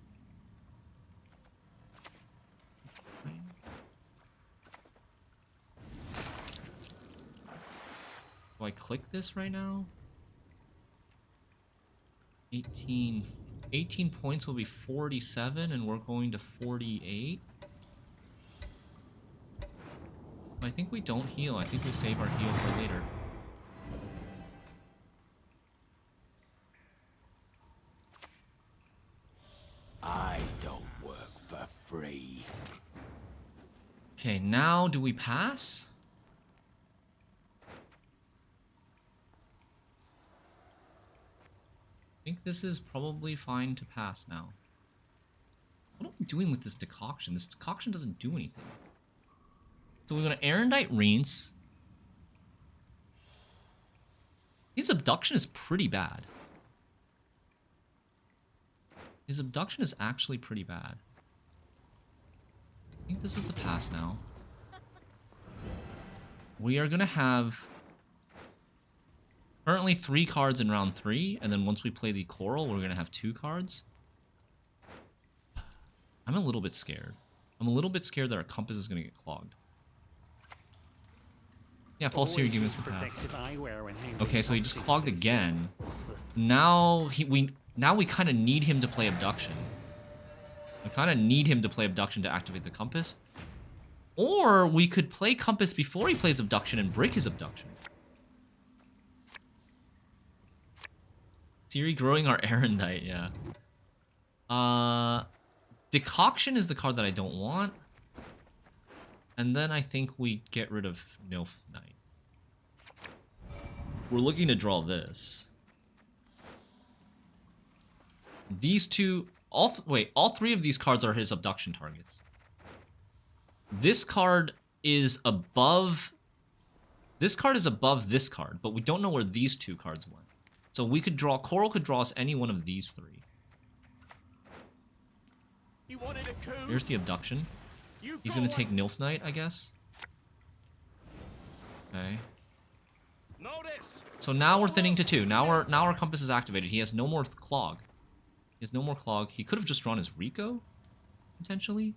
Do I click this right now? 18 points will be 47, and we're going to 48. I think we don't heal. I think we save our heal for later. I don't work for free. Okay, now do we pass? I think this is probably fine to pass now. What do we doing with this decoction? This decoction doesn't do anything. So we're gonna Erendite Rience. His abduction is pretty bad. His abduction is actually pretty bad. I think this is the pass now. We are gonna have currently 3 cards in round 3, and then once we play the Coral, we're gonna have 2 cards. I'm a little bit scared. I'm a little bit scared that our compass is gonna get clogged. Yeah, false theory, give us the pass. Okay, so he just clogged again. Now we kind of need him to play Abduction. We kind of need him to play Abduction to activate the compass. Or we could play Compass before he plays Abduction and break his Abduction. Siri growing our Erendite, yeah. Decoction is the card that I don't want. And then I think we get rid of Nilf Knight. We're looking to draw this. These two... all 3 of these cards are his Abduction targets. This card is above... This card is above this card, but we don't know where these 2 cards went. So we could draw... Coral could draw us any one of these 3. Here's the Abduction. He's gonna take Nilf Knight, I guess. Okay. So now we're thinning to 2. Now our compass is activated. He has no more clog. He has no more clog. He could have just drawn his Rico, potentially.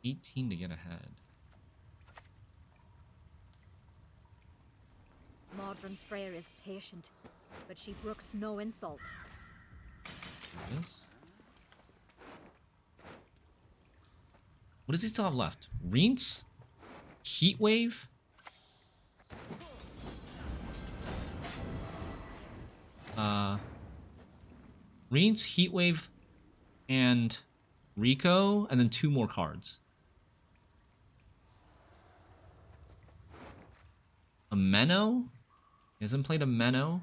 18 to get ahead. Modern Freyr is patient, but she brooks no insult. Yes. What does he still have left? Rience? Heatwave? Rience, Heatwave, and Rico, and then 2 more cards. A Menno? He hasn't played a Menno.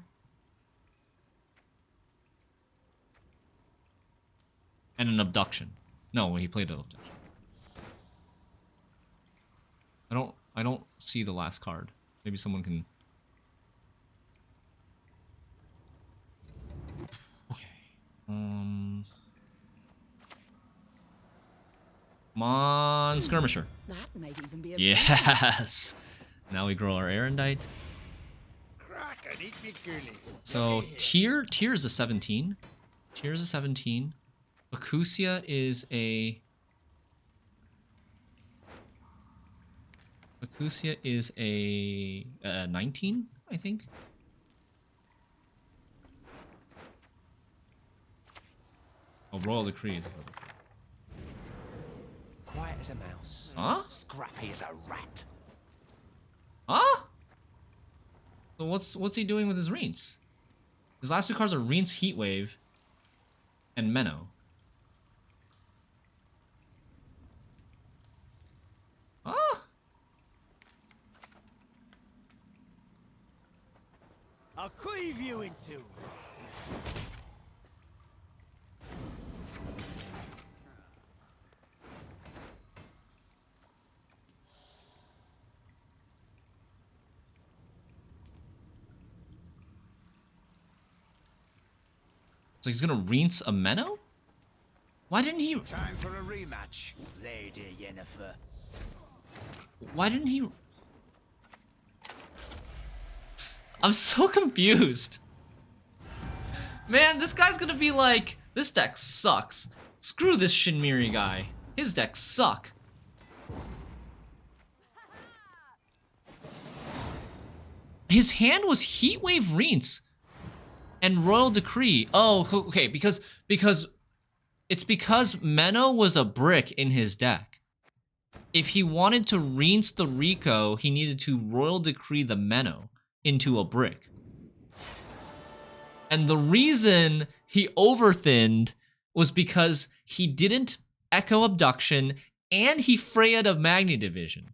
And an Abduction. No, he played an Abduction. I don't see the last card. Maybe someone can... Okay. Come on, Skirmisher. That might even be a Yes! Now we grow our Erendite. So, Tyr is a 17. Tyr is a 17. Bakusia is a... Bakusia is a 19, I think. Oh, Royal Decree is a level 4. Quiet as a mouse. Huh? Scrappy as a rat. Huh? So what's he doing with his Rience? His last 2 cards are Rience, Heatwave, and Menno. Huh? I'll cleave you in 2. So he's gonna Rience a Menno? Why didn't he... Time for a rematch, Lady Yennefer. Why didn't he... I'm so confused. Man, this guy's gonna be like, this deck sucks. Screw this Shinmiri guy. His decks suck. His hand was Heatwave Rience and Royal Decree. Oh, okay, because it's because Menno was a brick in his deck. If he wanted to Rience the Rico, he needed to Royal Decree the Menno into a brick. And the reason he overthinned was because he didn't Echo Abduction and he Freya'd of Magni Division.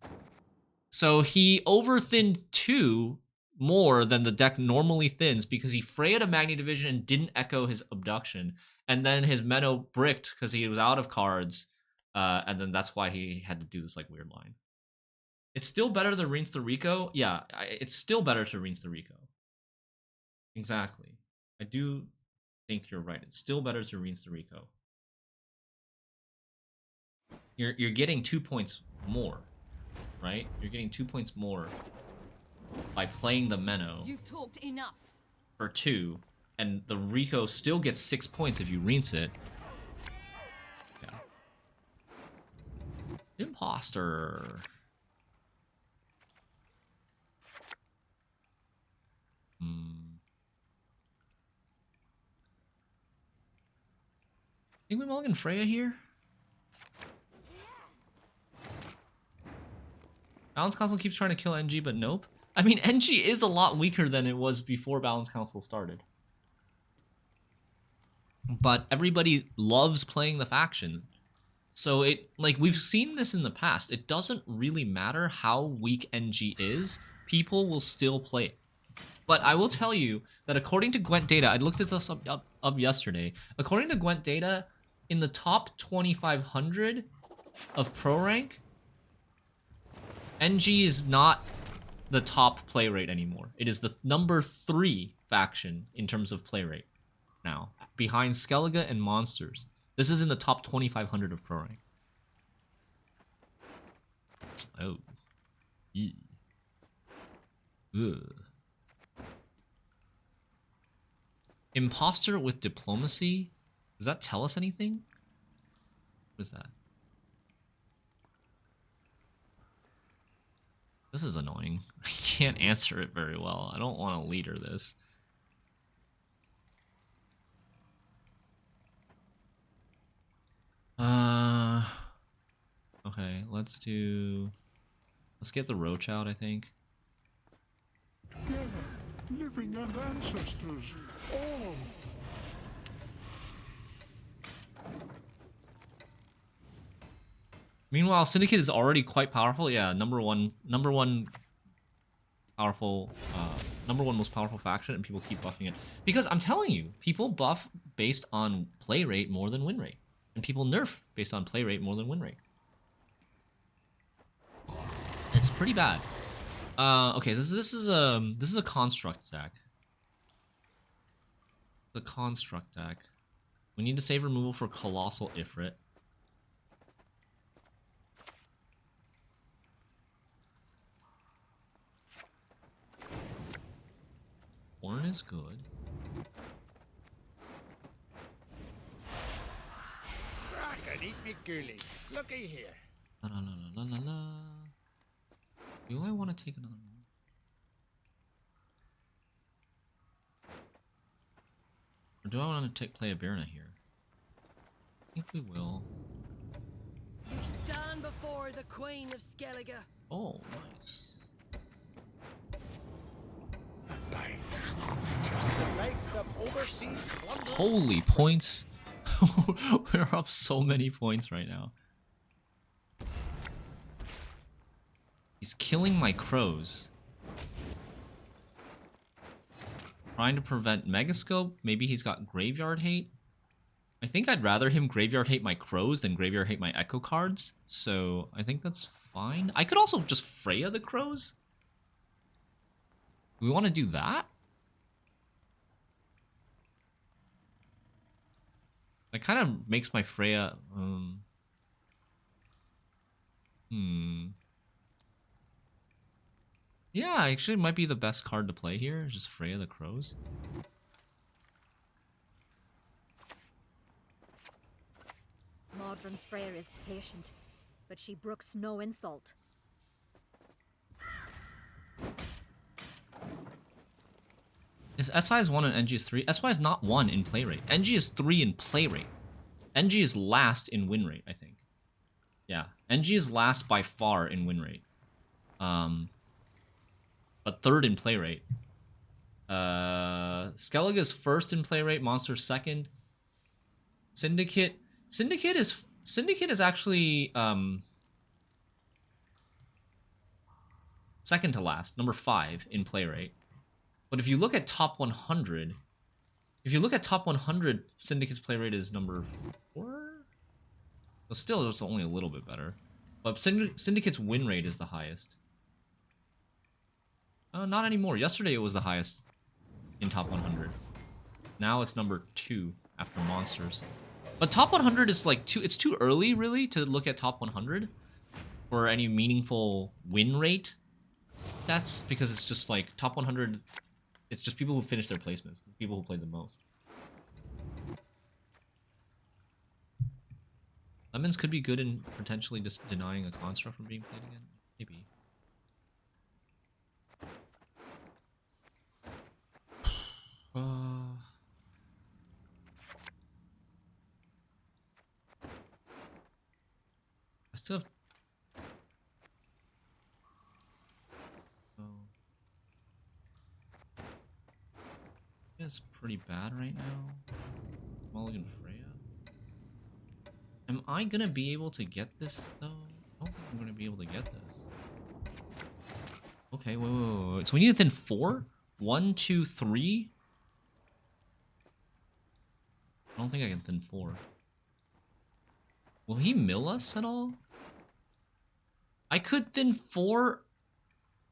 So he overthinned 2 more than the deck normally thins because he Freya'd a Magni Division and didn't echo his Abduction. And then his Menno bricked because he was out of cards. And then that's why he had to do this like weird line. It's still better than Rience the Rico. Yeah, it's still better to Rience the Rico. Exactly. I do think you're right. It's still better to Rience the Rico. You're getting 2 points more, right? You're getting 2 points more by playing the Menno. You've talked enough. For 2, and the Rico still gets 6 points if you Rience it. Yeah. Imposter. Think we mulligan Freya here? Balance Council keeps trying to kill NG, but nope. I mean, NG is a lot weaker than it was before Balance Council started. But everybody loves playing the faction. So it, like, we've seen this in the past. It doesn't really matter how weak NG is. People will still play it. But I will tell you that according to Gwent data, I looked this up yesterday. According to Gwent data, in the top 2,500 of pro rank, NG is not the top play rate anymore. It is the number 3 faction in terms of play rate now, behind Skellige and Monsters. This is in the top 2,500 of pro rank. Oh. Eee. Ugh. Imposter with diplomacy? Does that tell us anything? What is that? This is annoying. I can't answer it very well. I don't want to leader this. Okay, let's get the Roach out, I think. Together, living and ancestors, all. Meanwhile, Syndicate is already quite powerful. Yeah, number one powerful, number one most powerful faction, and people keep buffing it. Because I'm telling you, people buff based on play rate more than win rate. And people nerf based on play rate more than win rate. It's pretty bad. Okay, this is a construct deck. The construct deck. We need to save removal for Colossal Ifrit. Horn is good. Crack and eat me ghoulies. Looky here. La la la la la la. Do I want to take another one? Or do I want to play a Berna here? I think we will. You stand before the Queen of Skellige. Oh, nice. Holy points. We're up so many points right now. He's killing my crows. Trying to prevent Megascope. Maybe he's got Graveyard Hate. I think I'd rather him Graveyard Hate my crows than Graveyard Hate my Echo cards. So I think that's fine. I could also just Freya the crows. We want to do that? That kind of makes my Freya, Yeah, actually it might be the best card to play here. Just Freya the Crows. Modern Freyr is patient, but she brooks no insult. Is SI is 1 and NG is 3? SY is not 1 in play rate. NG is 3 in play rate. NG is last in win rate, I think. Yeah, NG is last by far in win rate. But 3rd in play rate. Skellige is 1st in play rate, Monster 2nd. Syndicate is actually 2nd to last, number 5 in play rate. But if you look at top 100, Syndicate's play rate is number 4. So still, it's only a little bit better. But Syndicate's win rate is the highest. Not anymore. Yesterday it was the highest in top 100. Now it's number 2 after Monsters. But top 100 is like it's too early, really, to look at top 100 for any meaningful win rate. That's because it's just like top 100. It's just people who finish their placements, the people who played the most. Lemons could be good in potentially just denying a construct from being played again. Maybe. I still have... Oh. It's pretty bad right now. Mulligan Freya. Am I gonna be able to get this though? I don't think I'm gonna be able to get this. Okay, wait. So we need to thin 4? 1, 2, 3? I don't think I can thin 4. Will he mill us at all? I could thin 4.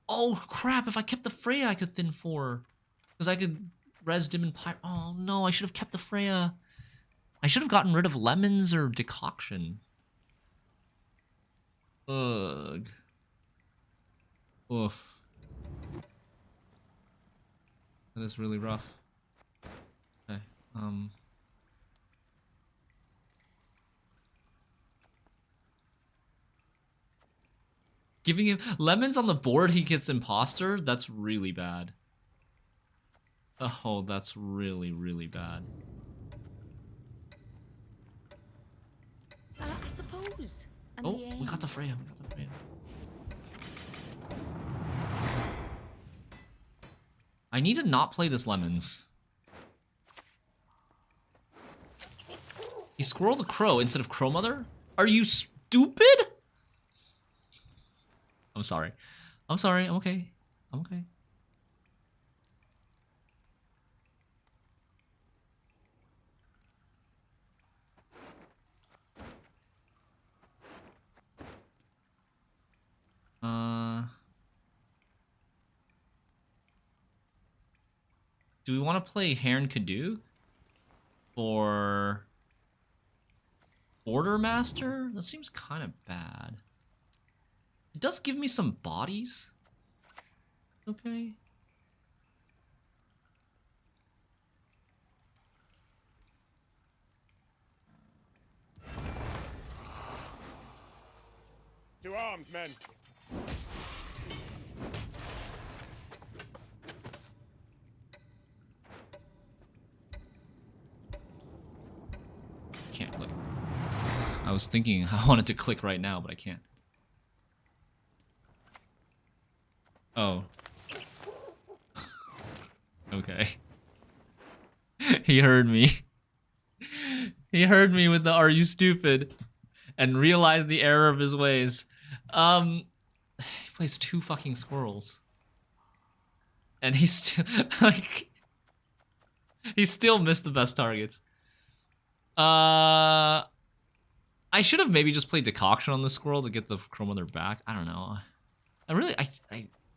Oh crap, if I kept the Freya I could thin 4. Because I could res Dim and Pyre. Oh no, I should have kept the Freya. I should have gotten rid of Lemons or Decoction. Ugh. Oof. That is really rough. Okay, giving him Lemons on the board, he gets Imposter? That's really bad. Oh, that's really, really bad. I suppose. And Oh, we got the Freya. I need to not play this Lemons. He squirreled a crow instead of Crow Mother? Are you stupid? I'm sorry. I'm okay. I'm okay. Do we want to play Heron Kaduk? Or Order Master? That seems kind of bad. It does give me some bodies. Okay. To arms, men. Can't click. I was thinking I wanted to click right now, but I can't. Oh. Okay. He heard me. He heard me with the "Are you stupid?" and realized the error of his ways. He plays 2 fucking squirrels. And he's still like he still missed the best targets. I should have maybe just played Decoction on the squirrel to get the Crow Mother back. I don't know.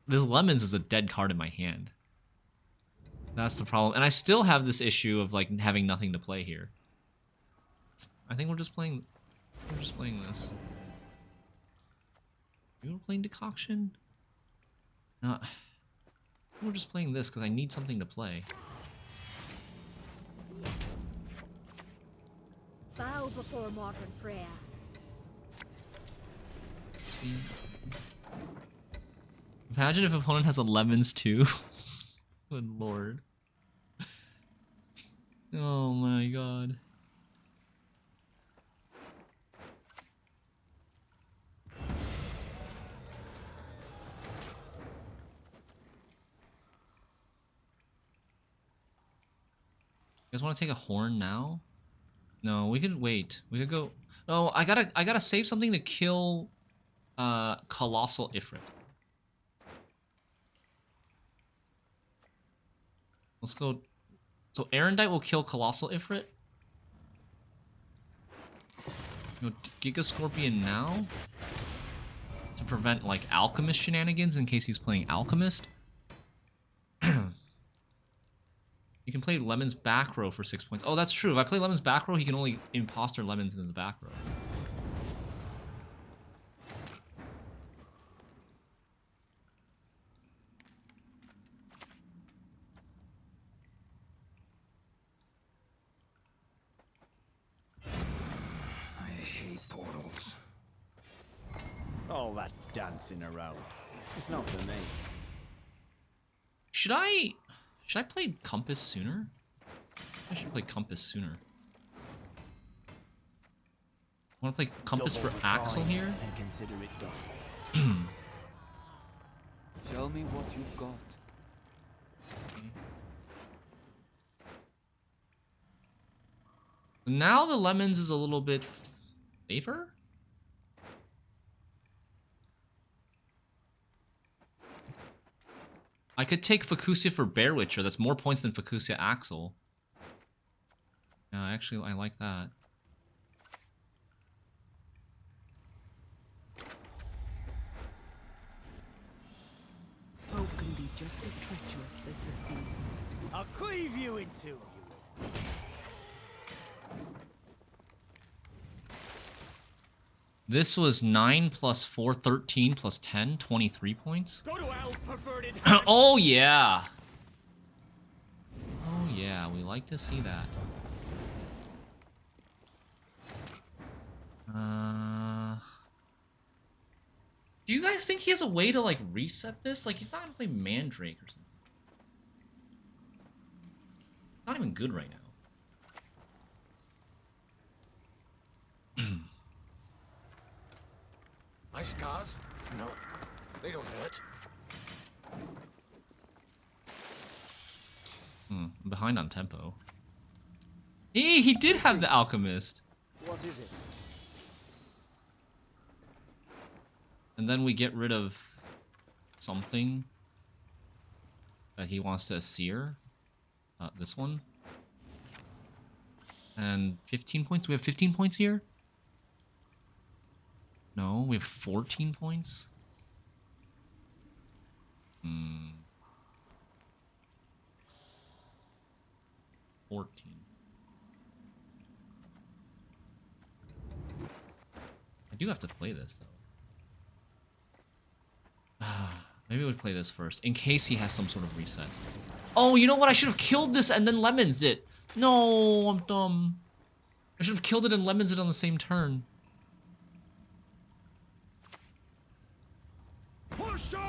This Lemons is a dead card in my hand. That's the problem. And I still have this issue of like having nothing to play here. I think we're just playing this. You were playing Decoction? No. We're just playing this because I need something to play. Bow before modern Freya. See? Imagine if opponent has a Lemons too. Good lord. Oh my god. You guys want to take a horn now? No, we could wait. We could go. No, I gotta save something to kill Colossal Ifrit. Let's go. So Erendite will kill Colossal Ifrit. Go Giga Scorpion now to prevent like Alchemist shenanigans in case he's playing Alchemist. You can play Lemon's back row for 6 points. Oh, that's true. If I play Lemon's back row, he can only imposter Lemons in the back row. I hate portals. All that dancing around. It's not for me. Should I play Compass sooner? I should play Compass sooner. I want to play Compass Double for the Axel coin here. and consider it done. Show me what you've got. Now the Lemons is a little bit safer. I could take Fukusia for Bear Witcher. That's more points than Fukusia Axel. Yeah, actually, I like that. Folk can be just as treacherous as the sea. I'll cleave you in two, you will. This was 9 plus 4, 13 plus 10, 23 points. Go to hell, perverted. Oh, yeah. Oh, yeah. We like to see that. Do you guys think he has a way to, like, reset this? Like, he's not gonna play Mandrake or something. Not even good right now. My scars? No, they don't hurt. I'm behind on tempo. Hey, he did have the Alchemist. What is it? And then we get rid of something that he wants to sear. This one. And 15 points. We have 15 points here? No, we have 14 points. 14. I do have to play this, though. Maybe we'll play this first, in case he has some sort of reset. Oh, you know what? I should have killed this and then Lemons it. No, I'm dumb. I should have killed it and Lemons it on the same turn.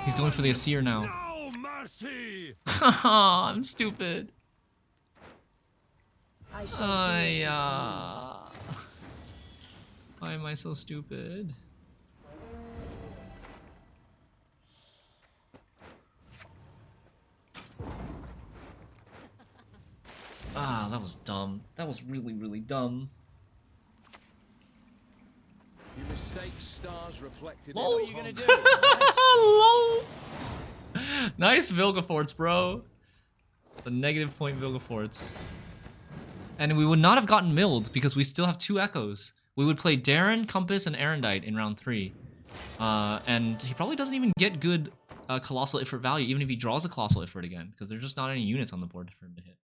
He's going for the Asir now. No mercy. Haha, I'm stupid. I shall do as you Why am I so stupid? Ah, that was dumb. That was really, really dumb. You mistake stars reflected. Lol. What are you gonna do? Lol. Nice Vilgeforts, bro. The negative point Vilgeforts. And we would not have gotten milled because we still have 2 echoes. We would play Darren, Compass, and Erendite in round 3. And he probably doesn't even get good Colossal Ifrit value, even if he draws a Colossal Ifrit again, because there's just not any units on the board for him to hit.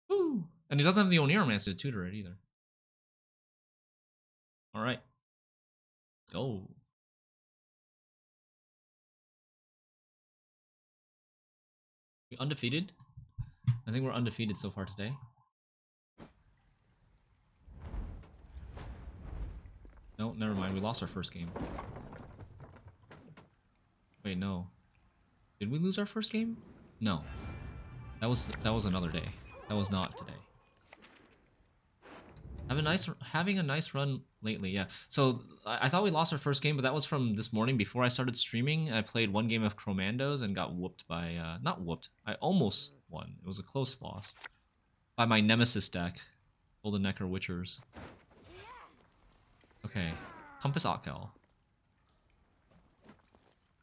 Woo! And he doesn't have the Oneiromancer to tutor it either. Alright. Let's go. We undefeated? I think we're undefeated so far today. No, never mind. We lost our first game. Wait, no. Did we lose our first game? No. That was another day. That was not today. Having a nice run lately, yeah. So I thought we lost our first game, but that was from this morning before I started streaming. I played 1 game of Chromandos and got whooped by not whooped. I almost won. It was a close loss by my Nemesis deck, Golden Necker Witchers. Okay, Compass Otkell.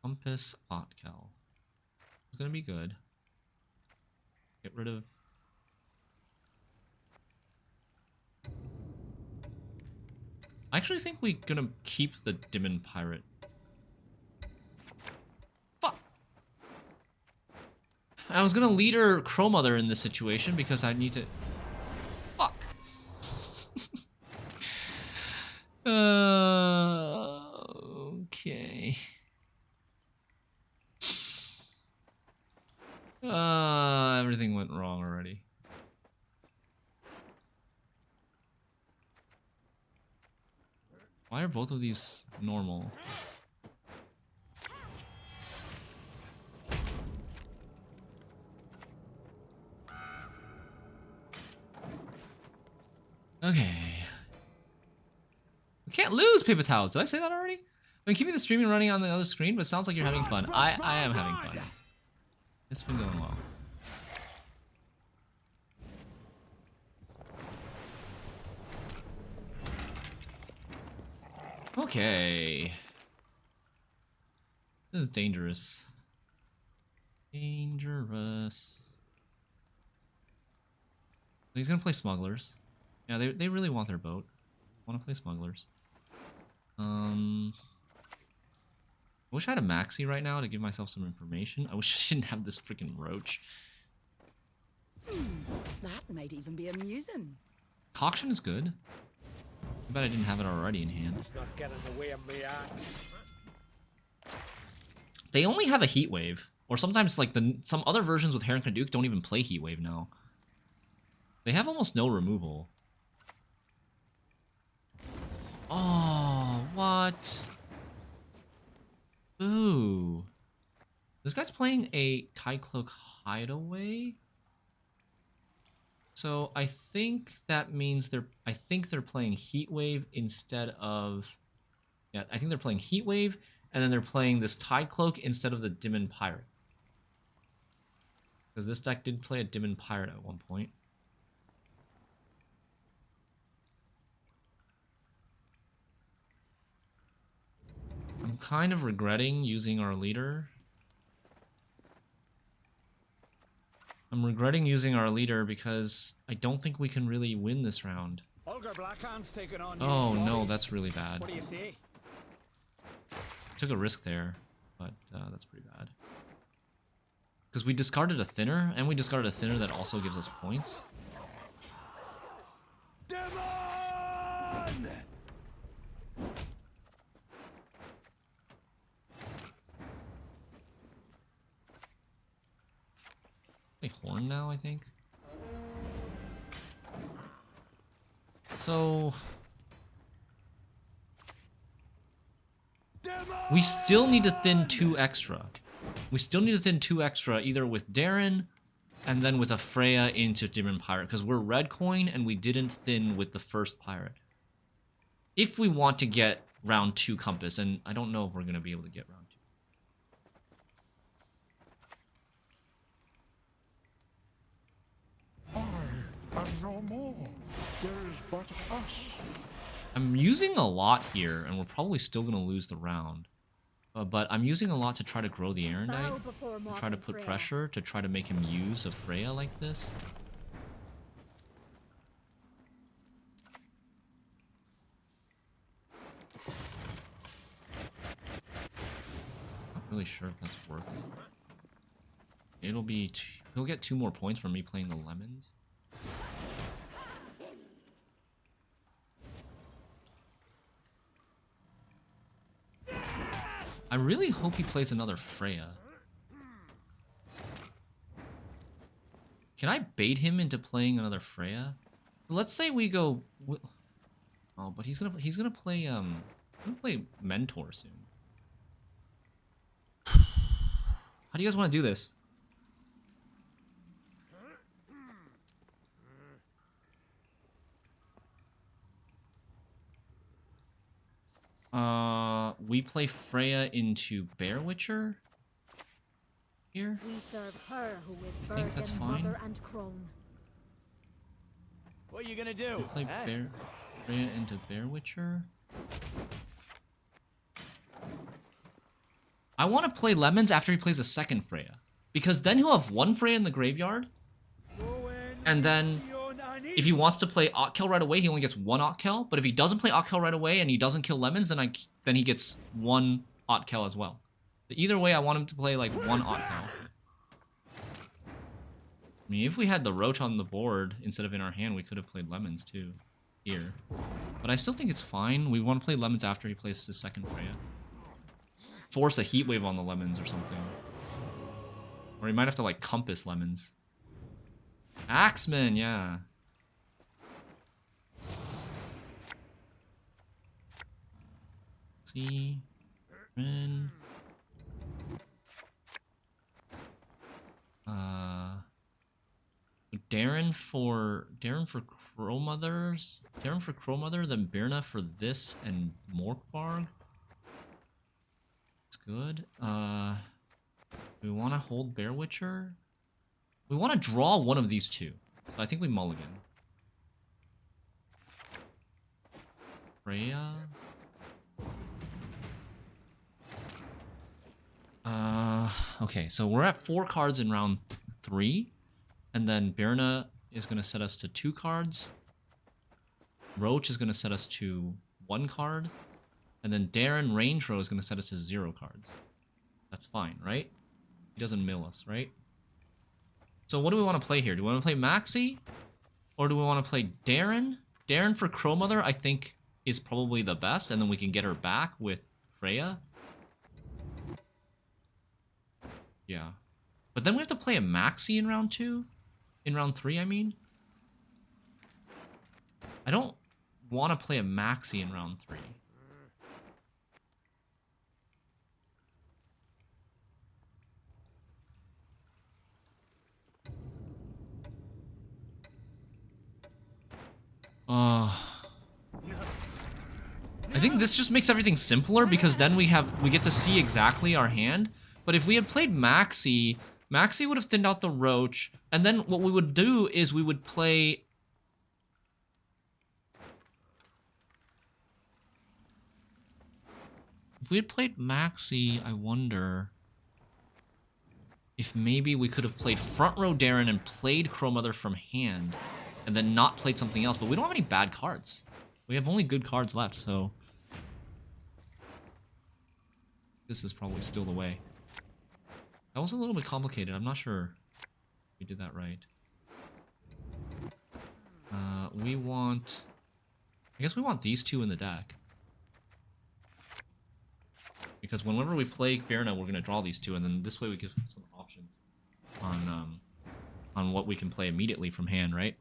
Compass Otkell. It's gonna be good. Get rid of... I actually think we're gonna keep the Demon Pirate. Fuck! I was gonna leader Crow Mother in this situation because I need to... Fuck! Okay. Everything went wrong already. Why are both of these normal? Okay. We can't lose paper towels. Did I say that already? I mean, keeping the streaming running on the other screen, but it sounds like you're having fun. I am having fun. It's been going well. Okay. This is dangerous. Dangerous. He's gonna play smugglers. Yeah, they really want their boat. Want to play smugglers. I wish I had a maxi right now to give myself some information. I wish I didn't have this freaking roach. That might even be amusing. Coction is good. I bet I didn't have it already in hand. It's not getting in the way of me axe. They only have a heat wave, or sometimes like some other versions with Heron Caduke don't even play heat wave now. They have almost no removal. Oh, what? Ooh. This guy's playing a Tidecloak Hideaway. So I think that means they're playing Heat Wave instead of... Yeah, I think they're playing Heat Wave, and then they're playing this Tidecloak instead of the Demon Pirate. Because this deck did play a Demon Pirate at one point. I'm kind of regretting using our leader. I'm regretting using our leader because I don't think we can really win this round. Oh no, that's really bad. What do you say? Took a risk there, but that's pretty bad. Because we discarded a thinner, and we discarded a thinner that also gives us points. Demon! Play Horn now, I think. So we still need to thin 2 extra. We still need to thin 2 extra, either with Darren and then with a Freya into Demon Pirate, because we're red coin and we didn't thin with the first pirate. If we want to get round 2 Compass, and I don't know if we're going to be able to get round 2. I am no more. There is but us. I'm using a lot here, and we're probably still going to lose the round. But I'm using a lot to try to grow the Erendite, to try to put pressure, to try to make him use a Freya like this. Not really sure if that's worth it. It'll be... He'll get 2 more points from me playing the lemons. I really hope he plays another Freya. Can I bait him into playing another Freya? Let's say we go... Oh, but he's gonna play Mentor soon. How do you guys want to do this? We play Freya into Bear Witcher here. We serve her who is I think that's burden, fine. mother and crone. What are you gonna do? We play Freya into Bear Witcher. I want to play Lemons after he plays a second Freya. because then he'll have one Freya in the graveyard, and then if he wants to play Otkell right away, he only gets one Otkell. But if he doesn't play Otkell right away and he doesn't kill lemons, then he gets one Otkell as well. But either way, I want him to play like one Otkell. I mean, if we had the Roach on the board instead of in our hand, we could have played lemons too here. But I still think it's fine. We want to play lemons after he plays his second Freya. Force a heat wave on the lemons or something. Or he might have to like compass lemons. Axeman, yeah. See, Ren. Darren for Crow Mothers. Darren for Crow Mother, then Birna for this and Morkbarg. It's good. We want to hold Bear Witcher. We want to draw one of these two. So I think we mulligan. Freya. Okay, so we're at 4 cards in round 3. And then Birna is going to set us to 2 cards. Roach is going to set us to 1 card. And then Darren Rangerow is going to set us to 0 cards. That's fine, right? He doesn't mill us, right? So what do we want to play here? Do we want to play Maxi? Or do we want to play Darren? Darren for Crow Mother, I think, is probably the best. And then we can get her back with Freya. Yeah. But then we have to play a Maxi in round 2. In round 3, I mean. I don't want to play a Maxi in round 3. I think this just makes everything simpler because then we get to see exactly our hand. But if we had played Maxi, Maxi would have thinned out the Roach, and then what we would do is we would play... If we had played Maxi, I wonder if maybe we could have played Front Row Darren and played Crow Mother from hand, and then not played something else. But we don't have any bad cards. We have only good cards left, so... This is probably still the way. That was a little bit complicated. I'm not sure we did that right. We want... I guess we want these 2 in the deck. Because whenever we play Birna, we're going to draw these 2, and then this way we give some options on what we can play immediately from hand, right?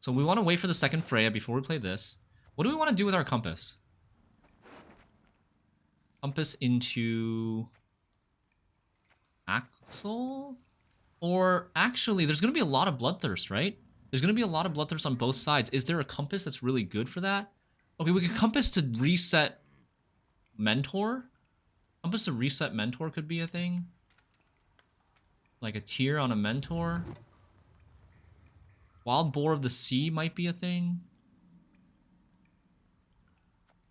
So we want to wait for the second Freya before we play this. What do we want to do with our Compass? Compass into... Axel? Or actually, there's going to be a lot of Bloodthirst, right? There's going to be a lot of Bloodthirst on both sides. Is there a Compass that's really good for that? Okay, we could Compass to reset Mentor. Compass to reset Mentor could be a thing. Like a tier on a Mentor. Wild Boar of the Sea might be a thing.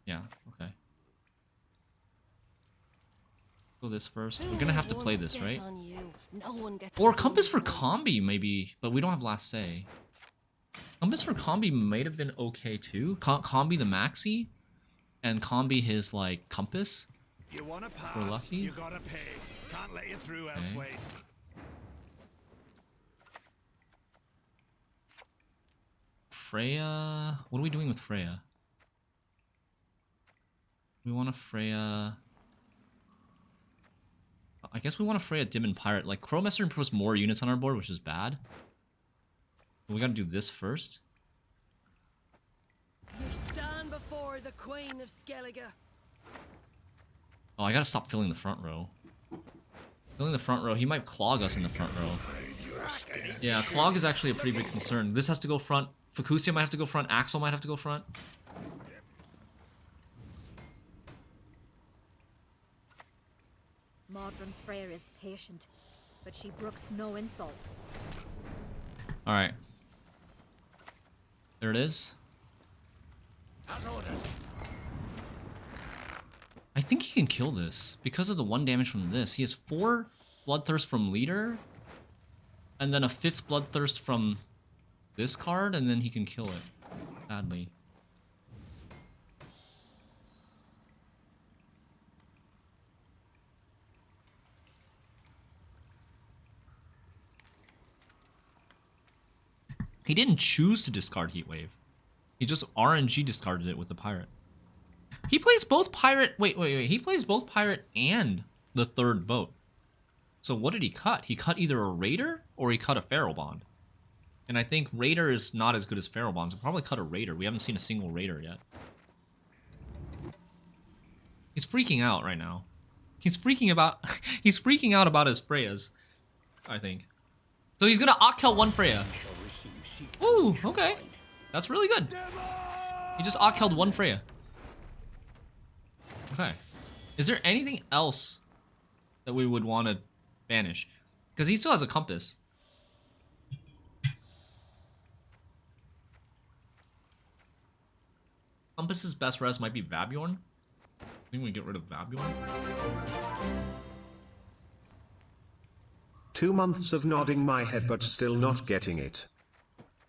Yeah, okay. Go this first. We're gonna have to play this, right? Or Compass for Combi, maybe, but we don't have last say. Compass for Combi might have been okay too. Combi the Maxi, and Combi his like Compass. You wanna pass, we're lucky. you gotta pay. Can't let you through elseways. Freya. What are we doing with Freya? We want a Freya. I guess we want to Freya Demon Pirate. Like, Crowmaster puts more units on our board, which is bad. But we gotta do this first. You stand before the Queen of Skellige. Oh, I gotta stop filling the front row. Filling the front row, he might clog us in the front row. Yeah, clog is actually a pretty big concern. This has to go front. Fukusia might have to go front. Axel might have to go front. Modern Freyr is patient, but she brooks no insult. Alright. There it is. I think he can kill this. Because of the 1 damage from this. He has 4 Bloodthirst from leader, and then a 5th Bloodthirst from this card, and then he can kill it. Sadly. He didn't choose to discard Heatwave. He just RNG discarded it with the pirate. He plays both pirate. Wait. He plays both pirate and the 3rd boat. So what did he cut? He cut either a Raider or he cut a Pharaoh Bond. And I think Raider is not as good as Pharaoh Bond, so probably cut a Raider. We haven't seen a single Raider yet. He's freaking out right now. He's freaking out about his Freyas, I think. So he's gonna Otkell 1 Freya. Ooh, okay. That's really good. He just Otkelled 1 Freya. Okay. Is there anything else that we would want to banish? Because he still has a compass. Compass's best res might be Vabjorn. I think we get rid of Vabjorn. 2 months of nodding my head but still not getting it.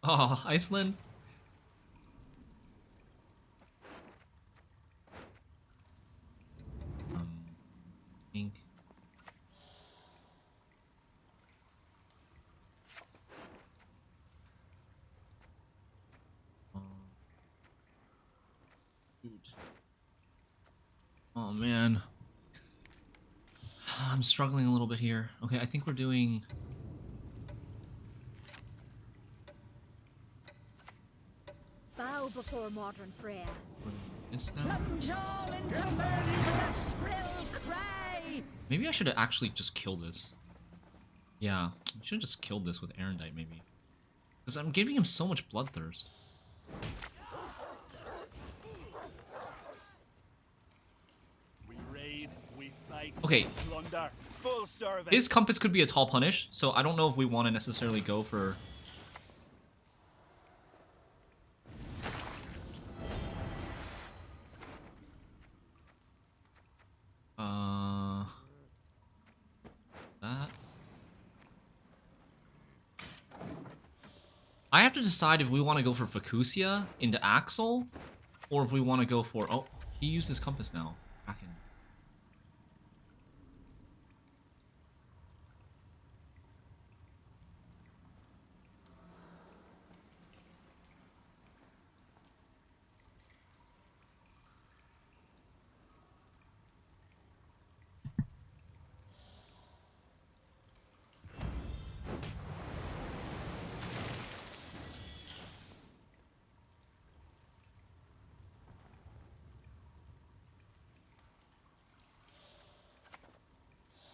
Oh, Iceland. Ink. Oh man. I'm struggling a little bit here. Okay, I think we're doing... Bow before modern Freya. This now? Plunge all into murder with a shrill cry! Maybe I should have actually just killed this. Yeah, I should have just killed this with Erendite, maybe. Because I'm giving him so much Bloodthirst. We raid, we fight, Okay. plunder, full service. His compass could be a tall punish, so I don't know if we want to necessarily go for... That. I have to decide if we want to go for Facusia into Axel, or if we want to go for... Oh, he used his compass now. Kraken.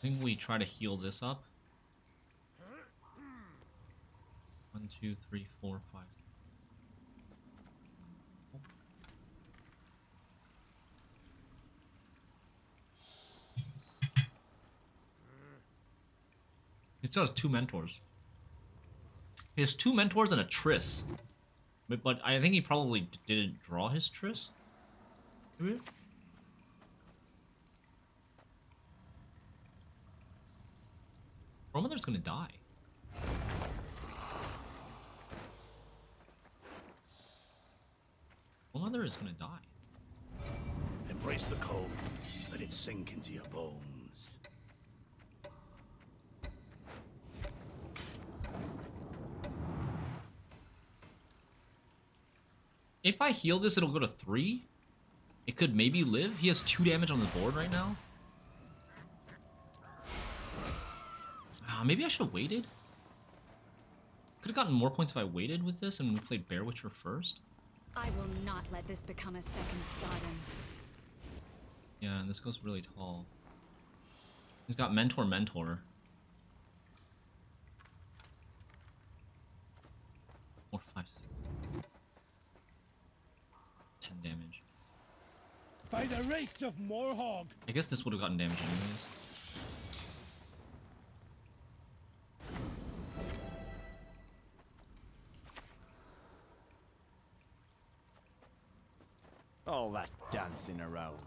I think we try to heal this up. 1, 2, 3, 4, 5. He still has 2 mentors. He has 2 mentors and a Triss. But I think he probably didn't draw his Triss. Maybe? Romother's gonna die. Romother is gonna die. Embrace the cold. Let it sink into your bones. If I heal this, it'll go to 3. It could maybe live. He has 2 damage on the board right now. Maybe I should have waited. Could have gotten more points if I waited with this and we played Bear Witcher first. I will not let this become a second Sodom. Yeah, and this goes really tall. He's got Mentor. 4, 5, 6. 10 damage. By the race of Morhog! I guess this would have gotten damage anyways. All that dancing around.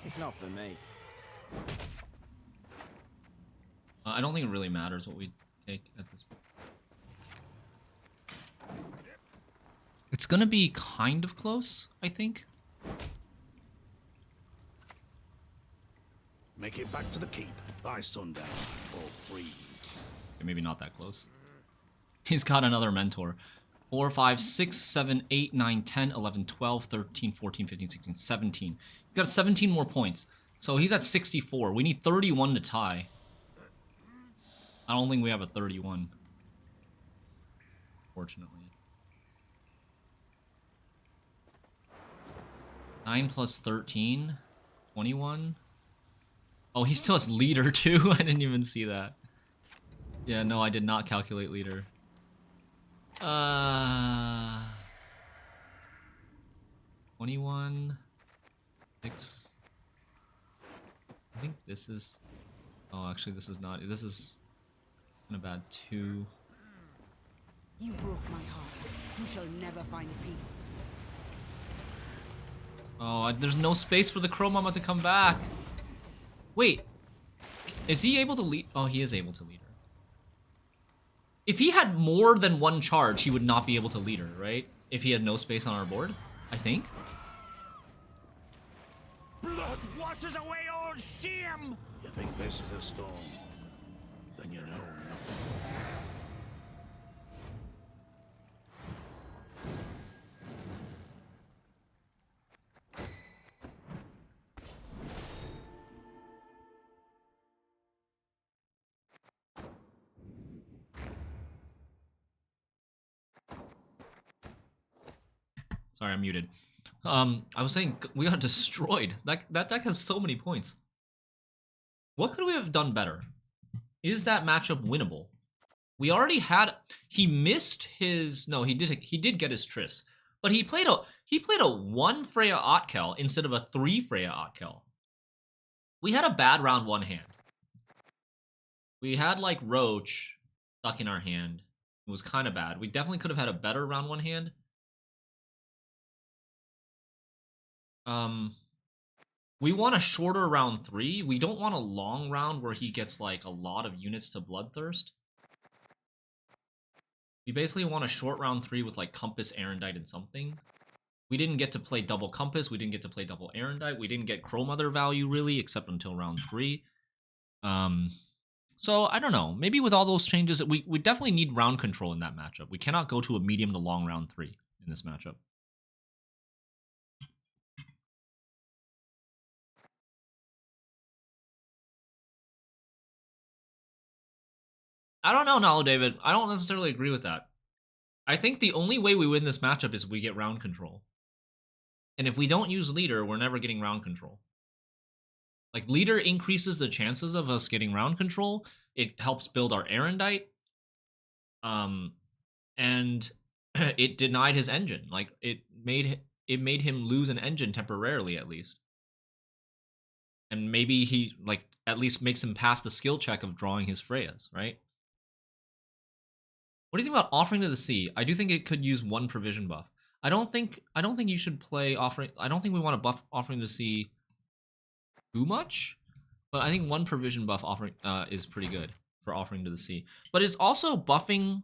It's not for me. I don't think it really matters what we take at this point. It's gonna be kind of close, I think. Make it back to the keep by sundown or freeze. Okay, maybe not that close. He's got another mentor. 4, 5, 6, 7, 8, 9, 10, 11, 12, 13, 14, 15, 16, 17. He's got 17 more points. So he's at 64. We need 31 to tie. I don't think we have a 31. Fortunately. 9 plus 13. 21. Oh, he still has leader too. I didn't even see that. Yeah, no, I did not calculate leader. 21. 6. I think this is... Oh, actually, this is not... This is kind of bad. 2. You broke my heart. You shall never find peace. Oh, there's no space for the Crow Mama to come back. Wait. Is he able to lead? Oh, he is able to lead her. If he had more than one charge, he would not be able to lead her, right? If he had no space on our board, I think. Blood washes away all shame! You think this is a storm? Then you know nothing. Sorry, I'm muted. I was saying we got destroyed. That deck has so many points. What could we have done better? Is that matchup winnable? We already had. He missed his. No, he did get his Triss, but he played a 1 Freya Otkell instead of a 3 Freya Otkell. We had a bad round 1 hand. We had like Roach stuck in our hand. It was kind of bad. We definitely could have had a better round 1 hand. We want a shorter round 3. We don't want a long round where he gets like a lot of units to Bloodthirst. We basically want a short round 3 with like Compass, Erendite, and something. We didn't get to play double Compass. We didn't get to play double Erendite. We didn't get Crow Mother value really, except until round 3. So I don't know. Maybe with all those changes, we definitely need round control in that matchup. We cannot go to a medium to long round 3 in this matchup. I don't know, no, David. I don't necessarily agree with that. I think the only way we win this matchup is we get round control. And if we don't use leader, we're never getting round control. Like, leader increases the chances of us getting round control. It helps build our Erendite. And it denied his engine. Like, it made him lose an engine temporarily, at least. And maybe he, like, at least makes him pass the skill check of drawing his Freyas, right? What do you think about Offering to the Sea? I do think it could use 1 provision buff. I don't think you should play Offering. I don't think we want to buff Offering to the Sea too much, but I think 1 provision buff offering is pretty good for Offering to the Sea. But it's also buffing.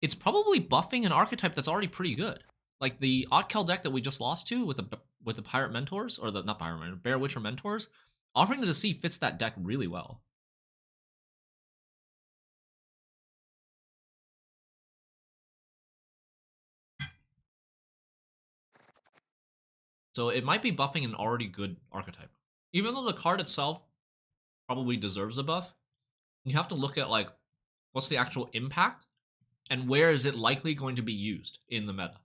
It's probably buffing an archetype that's already pretty good, like the Otkell deck that we just lost to with the Pirate Mentors, or the not Pirate Mentors, Bear Witcher Mentors. Offering to the Sea fits that deck really well. So it might be buffing an already good archetype. Even though the card itself probably deserves a buff, you have to look at, like, what's the actual impact and where is it likely going to be used in the meta.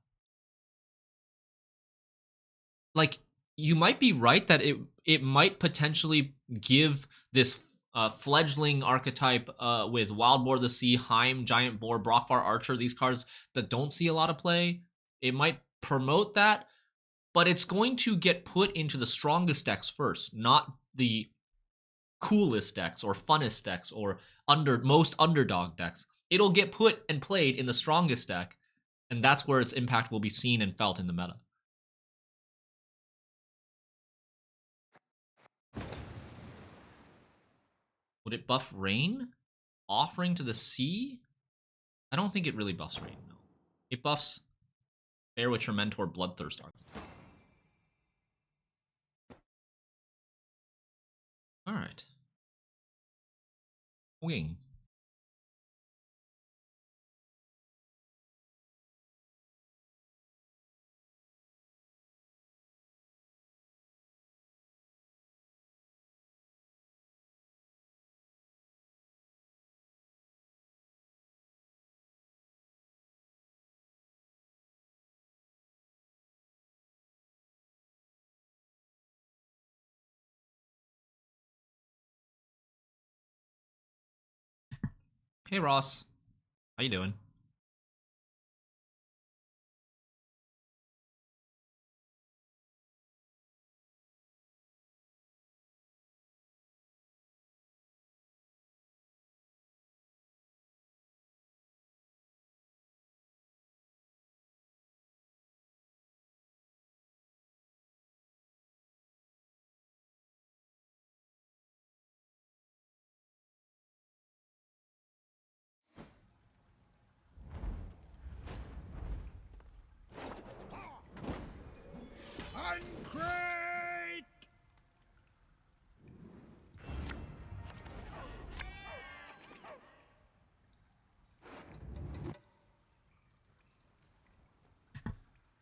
Like, you might be right that it might potentially give this fledgling archetype with Wild Boar of the Sea, Heim, Giant Boar, Brockvar Archer, these cards that don't see a lot of play. It might promote that, but it's going to get put into the strongest decks first, not the coolest decks or funnest decks or most underdog decks. It'll get put and played in the strongest deck, and that's where its impact will be seen and felt in the meta. Would it buff Rain? Offering to the Sea? I don't think it really buffs raid, no. It buffs Bear with your mentor Bloodthirst archetype. Alright. Wing. Hey Ross, how you doing? Uncrate!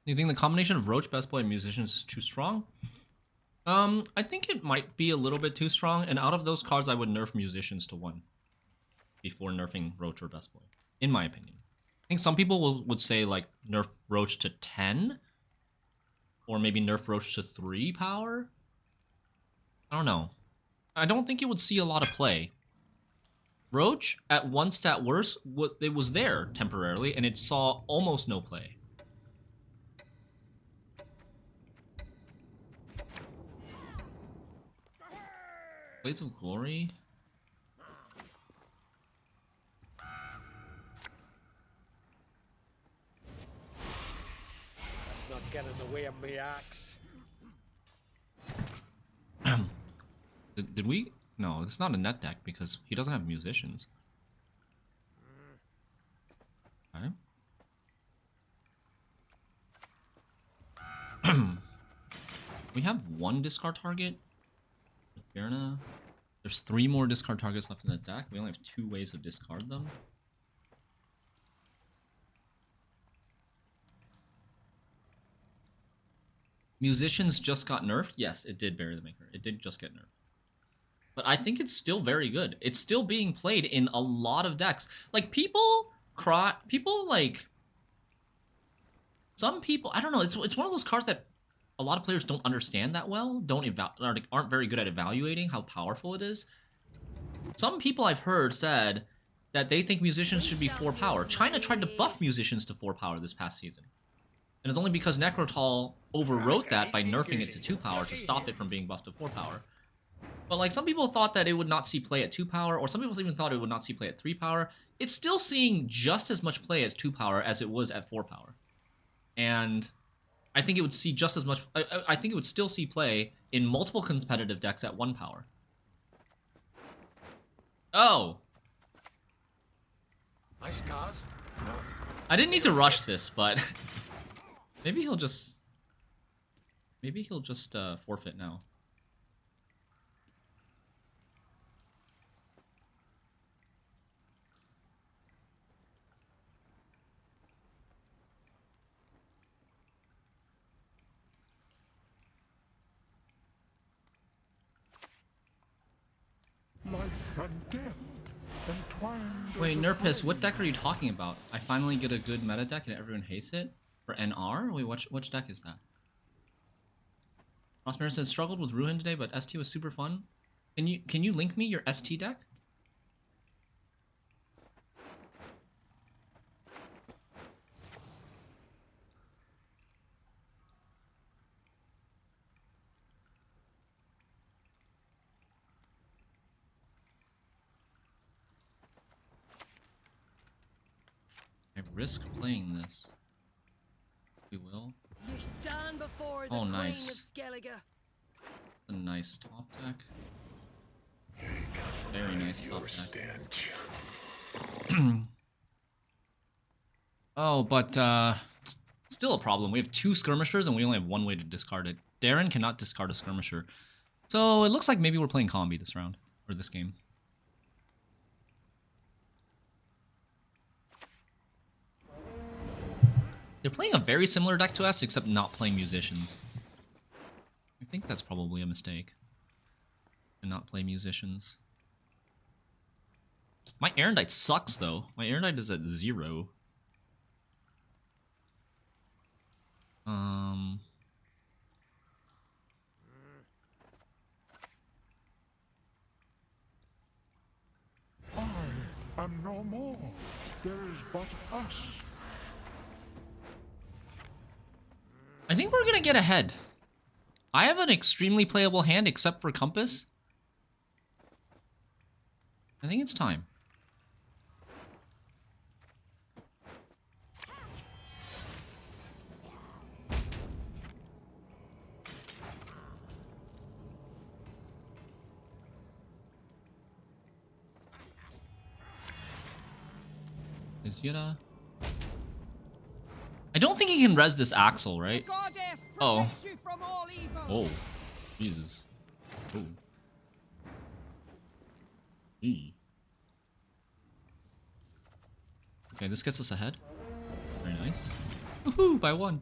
Do you think the combination of Roach, Best Boy, and Musicians is too strong? I think it might be a little bit too strong, and out of those cards, I would nerf Musicians to 1 before nerfing Roach or Best Boy, in my opinion. I think some people would say, like, nerf Roach to 10, or maybe nerf Roach to 3 power? I don't know. I don't think it would see a lot of play. Roach, at 1 stat worse, it was there temporarily, and it saw almost no play. Blades of Glory? Let's not get in the way of me axe. Did we? No, it's not a net deck because he doesn't have Musicians. Okay. We have 1 discard target. Berna. There's 3 more discard targets left in the deck. We only have 2 ways to discard them. Musicians just got nerfed. Yes, it did bury the maker. It did just get nerfed. But I think it's still very good. It's still being played in a lot of decks. Like, people cry. People, like... Some people... I don't know. It's one of those cards that a lot of players don't understand that well. Aren't very good at evaluating how powerful it is. Some people I've heard said that they think Musicians should be 4 power. China tried to buff Musicians to 4 power this past season. And it's only because Necrotal overwrote that by nerfing it to 2 power to stop it from being buffed to 4 power. But like, some people thought that it would not see play at 2 power, or some people even thought it would not see play at 3 power. It's still seeing just as much play as 2 power as it was at 4 power. And I think it would see just as much... I think it would still see play in multiple competitive decks at 1 power. Oh! My scars? No. I didn't need to rush this, but... maybe he'll just forfeit now. Life and death entwined. Wait, Nurpus, what deck are you talking about? I finally get a good meta deck and everyone hates it? For NR? Wait, which deck is that? Rossmere says, struggled with Ruin today, but ST was super fun. Can you link me your ST deck? I risk playing this. We will. You stand before the Oh, Queen nice. of Skellige. A nice top deck. Very nice top deck. Stench. Oh, but still a problem. We have 2 skirmishers and we only have 1 way to discard it. Darren cannot discard a skirmisher. So it looks like maybe we're playing combi this round, or this game. They're playing a very similar deck to us, except not playing musicians. I think that's probably a mistake. To not play musicians. My Erendite sucks, though. My Erendite is at 0. I am no more. There is but us. I think we're gonna get ahead. I have an extremely playable hand except for Compass. I think it's time. Is Yuna? I don't think he can res this Axel, right? Oh. Oh. Jesus. Oh. Eee. Okay, this gets us ahead. Very nice. Woohoo, by 1.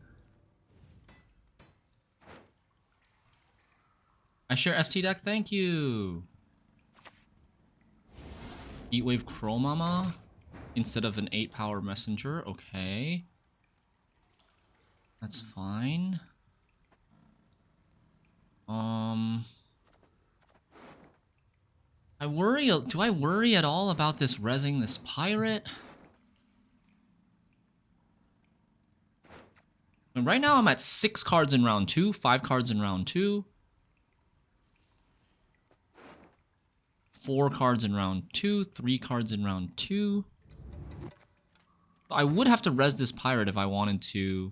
I share ST deck, thank you. Heatwave Chromama instead of an 8-power messenger, okay. That's fine. Do I worry at all about this rezzing this pirate? And right now I'm at 6 cards in round 2, 5 cards in round 2. 4 cards in round 2, 3 cards in round 2. I would have to res this pirate if I wanted to.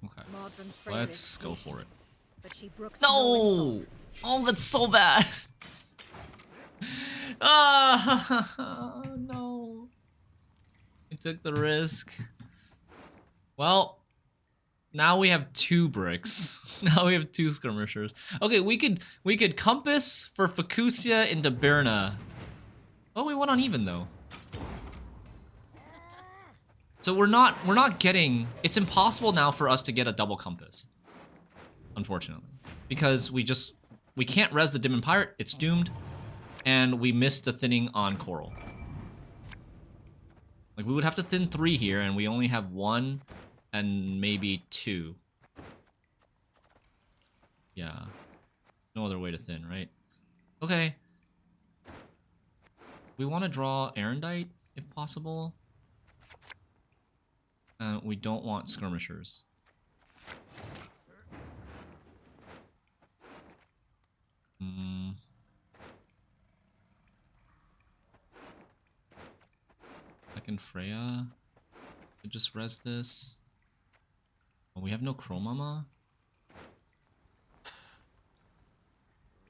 Okay, let's go for it. No! Oh, that's so bad. Ah, no. I took the risk. Well, now we have 2 bricks. Now we have 2 skirmishers. Okay, we could Compass for Fukusia into Birna. Oh, we went on even though. So we're not getting. It's impossible now for us to get a double Compass, unfortunately, because we can't res the Demon Pirate. It's doomed, and we missed the thinning on Coral. Like we would have to thin 3 here, and we only have 1 and maybe 2. Yeah, no other way to thin, right? Okay. We want to draw Erendite if possible. We don't want skirmishers. Second Freya. Could just res this. Oh, we have no Chromama.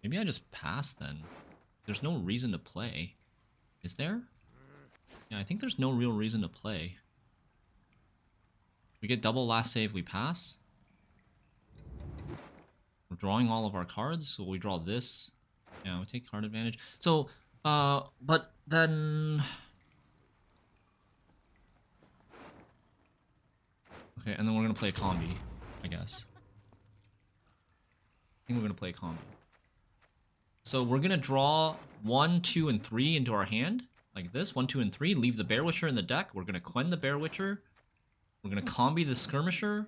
Maybe I just pass then. There's no reason to play. Is there? Yeah, I think there's no real reason to play. We get double last save, we pass. We're drawing all of our cards, so we draw this. Yeah, we take card advantage. So, but then... Okay, and then we're gonna play a combi, I guess. I think we're gonna play a combi. So we're gonna draw 1, 2, and 3 into our hand, like this. 1, 2, and 3. Leave the Bear Witcher in the deck. We're gonna Quen the Bear Witcher. We're gonna combi the Skirmisher.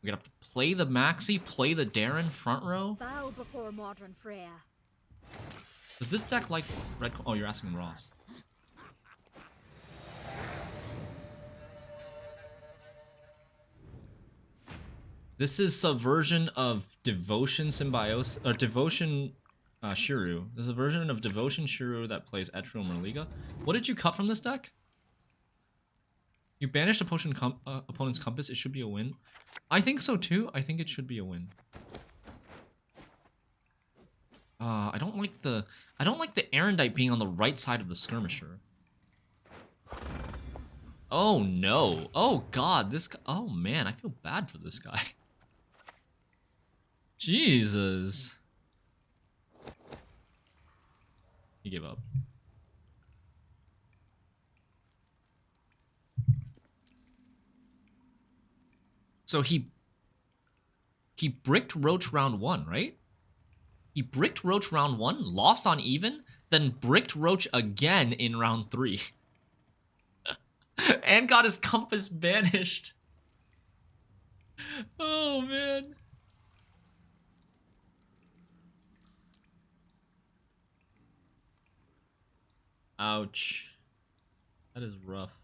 We're gonna have to play the Maxi, play the Darren front row. Bow before modern Freya. Does this deck like red? Oh, you're asking Ross. This is subversion of Devotion Symbiosis, or Devotion Shiru. There's a version of Devotion Shiru that plays Etriel Merliga. What did you cut from this deck? You banished opponent's Compass. It should be a win. I think so too. I think it should be a win. I don't like the Erendite being on the right side of the skirmisher. Oh no. Oh god, this guy, oh man, I feel bad for this guy. Jesus. He gave up. So he bricked Roach round 1, right? He bricked Roach round 1, lost on even, then bricked Roach again in round 3. And got his compass banished. Oh, man. Ouch. That is rough.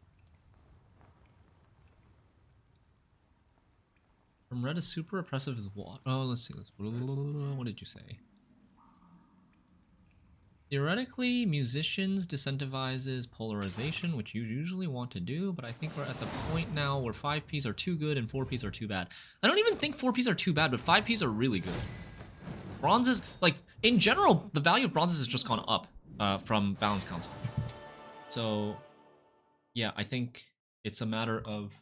From red is super oppressive as what? Oh, let's see. What did you say? Theoretically, musicians disincentivizes polarization, which you usually want to do, but I think we're at the point now where 5Ps are too good and 4Ps are too bad. I don't even think 4Ps are too bad, but 5Ps are really good. Bronzes, like, in general, the value of bronzes has just gone up from Balance Council. So, yeah, I think it's a matter of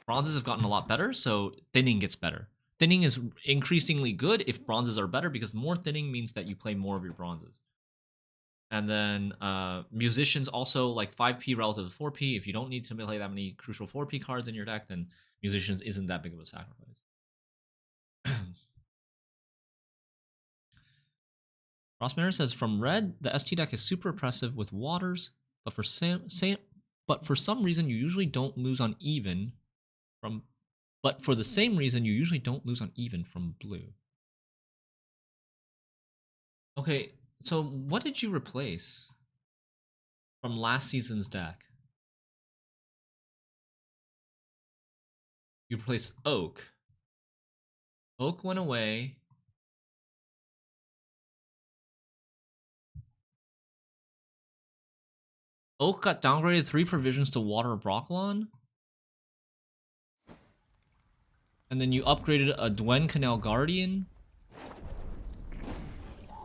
bronzes have gotten a lot better, so thinning gets better. Thinning is increasingly good if bronzes are better, because more thinning means that you play more of your bronzes. And then musicians also, like 5P relative to 4P. If you don't need to play that many crucial 4P cards in your deck, then musicians isn't that big of a sacrifice. Rossmare says, from red, the ST deck is super oppressive with waters, but for some reason you usually don't lose on even from... But for the same reason, you usually don't lose on even from blue. Okay, so what did you replace from last season's deck? You replaced Oak. Oak went away. Oak got downgraded 3 provisions to Water Brocklon. And then you upgraded a Dwen Canal Guardian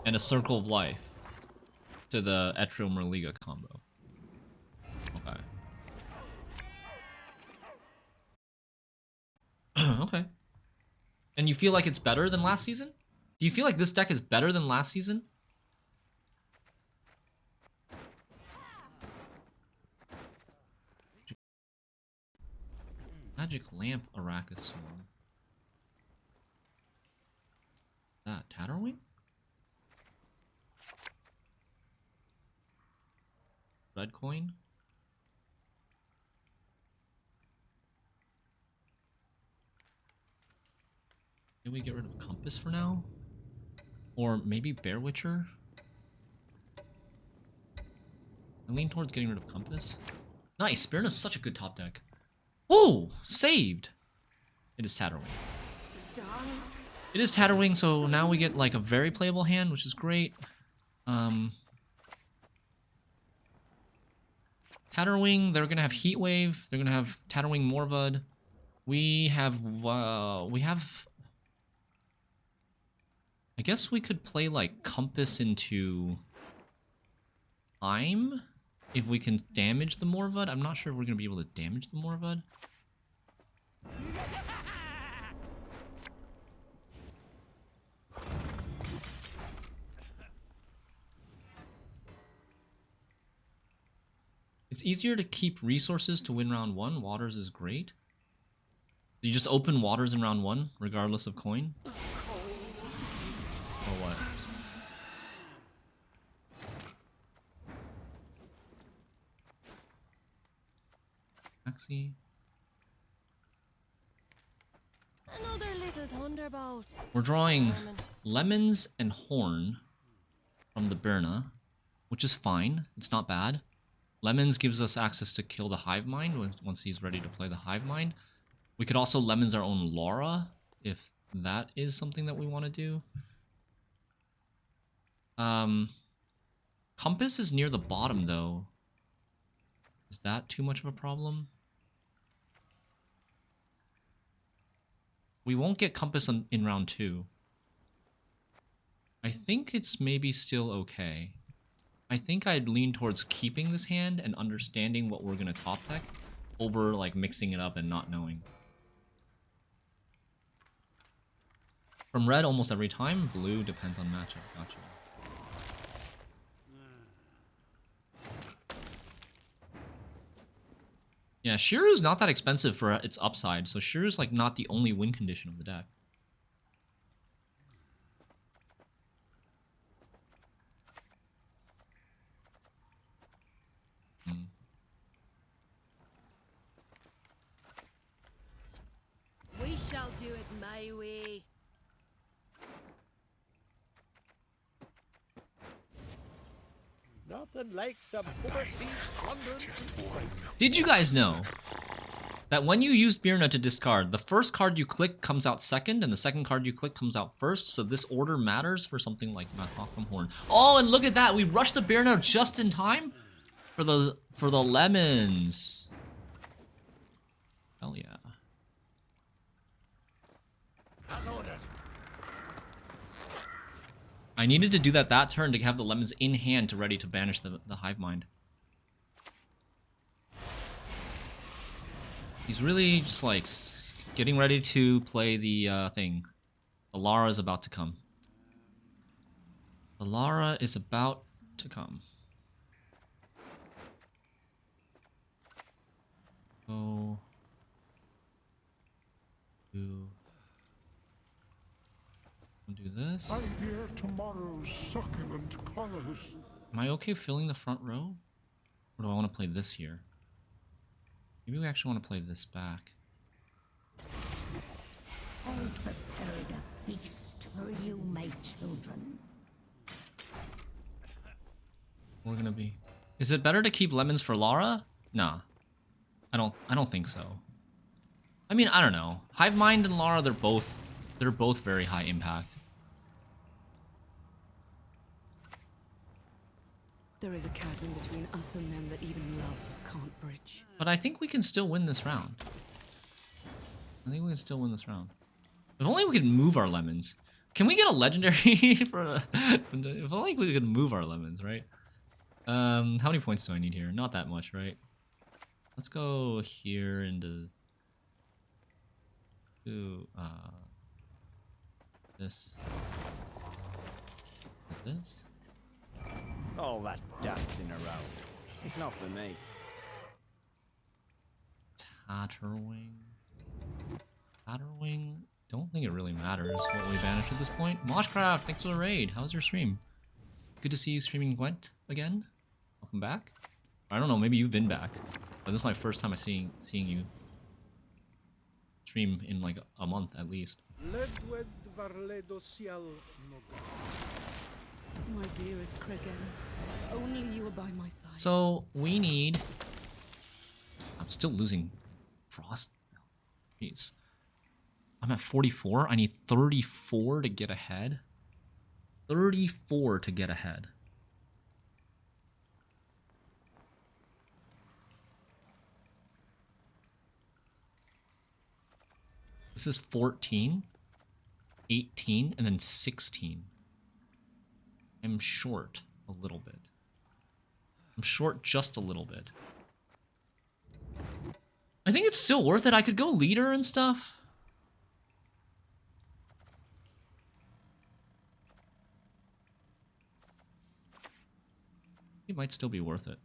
and a Circle of Life to the Etriel Merliga combo. Okay. Okay. And you feel like it's better than last season? Do you feel like this deck is better than last season? Magic Lamp Arrakis Swarm. That Tatterwing? Red coin? Maybe we get rid of Compass for now? Or maybe Bear Witcher? I lean towards getting rid of Compass. Nice! Baron is such a good top deck. Oh! Saved! It is Tatterwing. It is Tatterwing, so now we get like a very playable hand, which is great. Tatterwing, they're gonna have Heatwave. They're gonna have Tatterwing Morvud. We have. I guess we could play like Compass into Time if we can damage the Morvud. I'm not sure if we're gonna be able to damage the Morvud. It's easier to keep resources to win round 1. Waters is great. You just open Waters in round 1, regardless of coin? Or what? Maxi. Another little thunderbolt. We're drawing Lemons and Horn from the Birna, which is fine. It's not bad. Lemons gives us access to kill the Hive Mind once he's ready to play the Hive Mind. We could also Lemons our own Laura, if that is something that we want to do. Compass is near the bottom, though. Is that too much of a problem? We won't get Compass in round 2. I think it's maybe still okay. I think I'd lean towards keeping this hand and understanding what we're gonna top deck over like mixing it up and not knowing. From red almost every time, blue depends on matchup. Gotcha. Yeah, Shiru's not that expensive for its upside, so Shiru's like not the only win condition of the deck. We shall do it my way. Nothing like some overseas plunder. Did you guys know that when you use Birna to discard, the first card you click comes out second, and the second card you click comes out first, so this order matters for something like Mathokam Horn. Oh, and look at that! We rushed the Birna just in time for the lemons. Hell yeah. As ordered. I needed to do that turn to have the lemons in hand to ready to banish the hive mind. He's really just like getting ready to play the thing. The Lara is about to come. The Lara is about to come. Go. Do this. I hear tomorrow's succulent colors. Am I okay filling the front row? Or do I want to play this here? Maybe we actually want to play this back. I prepared a feast for you, my children. We're gonna be. Is it better to keep lemons for Lara? Nah. I don't think so. I mean, I don't know. Hive Mind and Lara, they're both very high impact. There is a chasm between us and them that even love can't bridge. But I think we can still win this round. I think we can still win this round. If only we could move our lemons. Can we get a legendary for if only we could move our lemons, right? How many points do I need here? Not that much, right? Let's go here into this. This. All that dancing around. It's not for me. Tatterwing. Tatterwing. Don't think it really matters what we banish at this point. Moshcraft, thanks for the raid. How's your stream? Good to see you streaming Gwent again. Welcome back. I don't know, maybe you've been back, but this is my first time seeing you stream in like a month at least. My dearest Cregan, only you are by my side. So we need. I'm still losing frost. Jeez. I'm at 44. I need 34 to get ahead. 34 to get ahead. This is 14, 18, and then 16. I'm short a little bit. I'm short just a little bit. I think it's still worth it. I could go leader and stuff. It might still be worth it.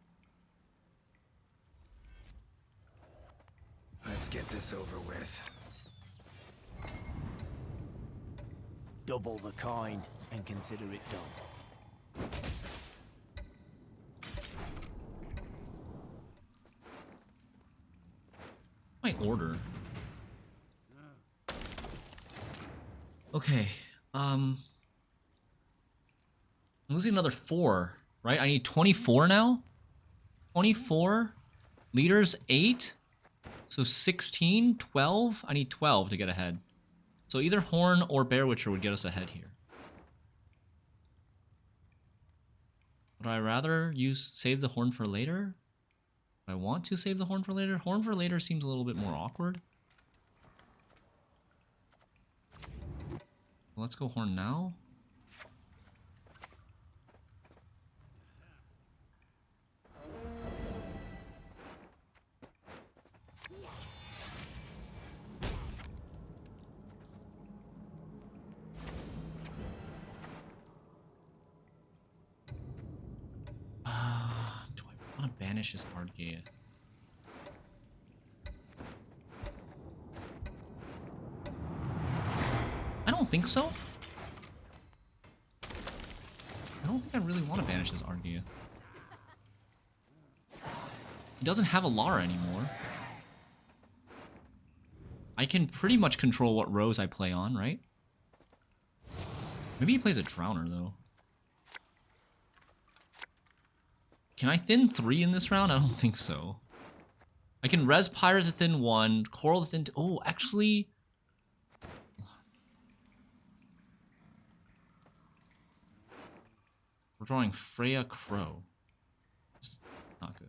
Let's get this over with. Double the coin and consider it done. My order. Okay. I'm losing another 4, right? I need 24 now. 24. Leaders 8. So 16, 12. I need 12 to get ahead. So either Horn or Bear Witcher would get us ahead here. Would I rather save the Horn for later? I want to save the Horn for later. Horn for later seems a little bit more awkward. Let's go Horn now. banish his Ardgea? I don't think so. I don't think I really want to banish his Ardgea. He doesn't have a Lara anymore. I can pretty much control what rows I play on, right? Maybe he plays a Drowner, though. Can I thin 3 in this round? I don't think so. I can res Pirate to thin 1, Coral to thin 2. Oh, actually... We're drawing Freya Crow. It's not good.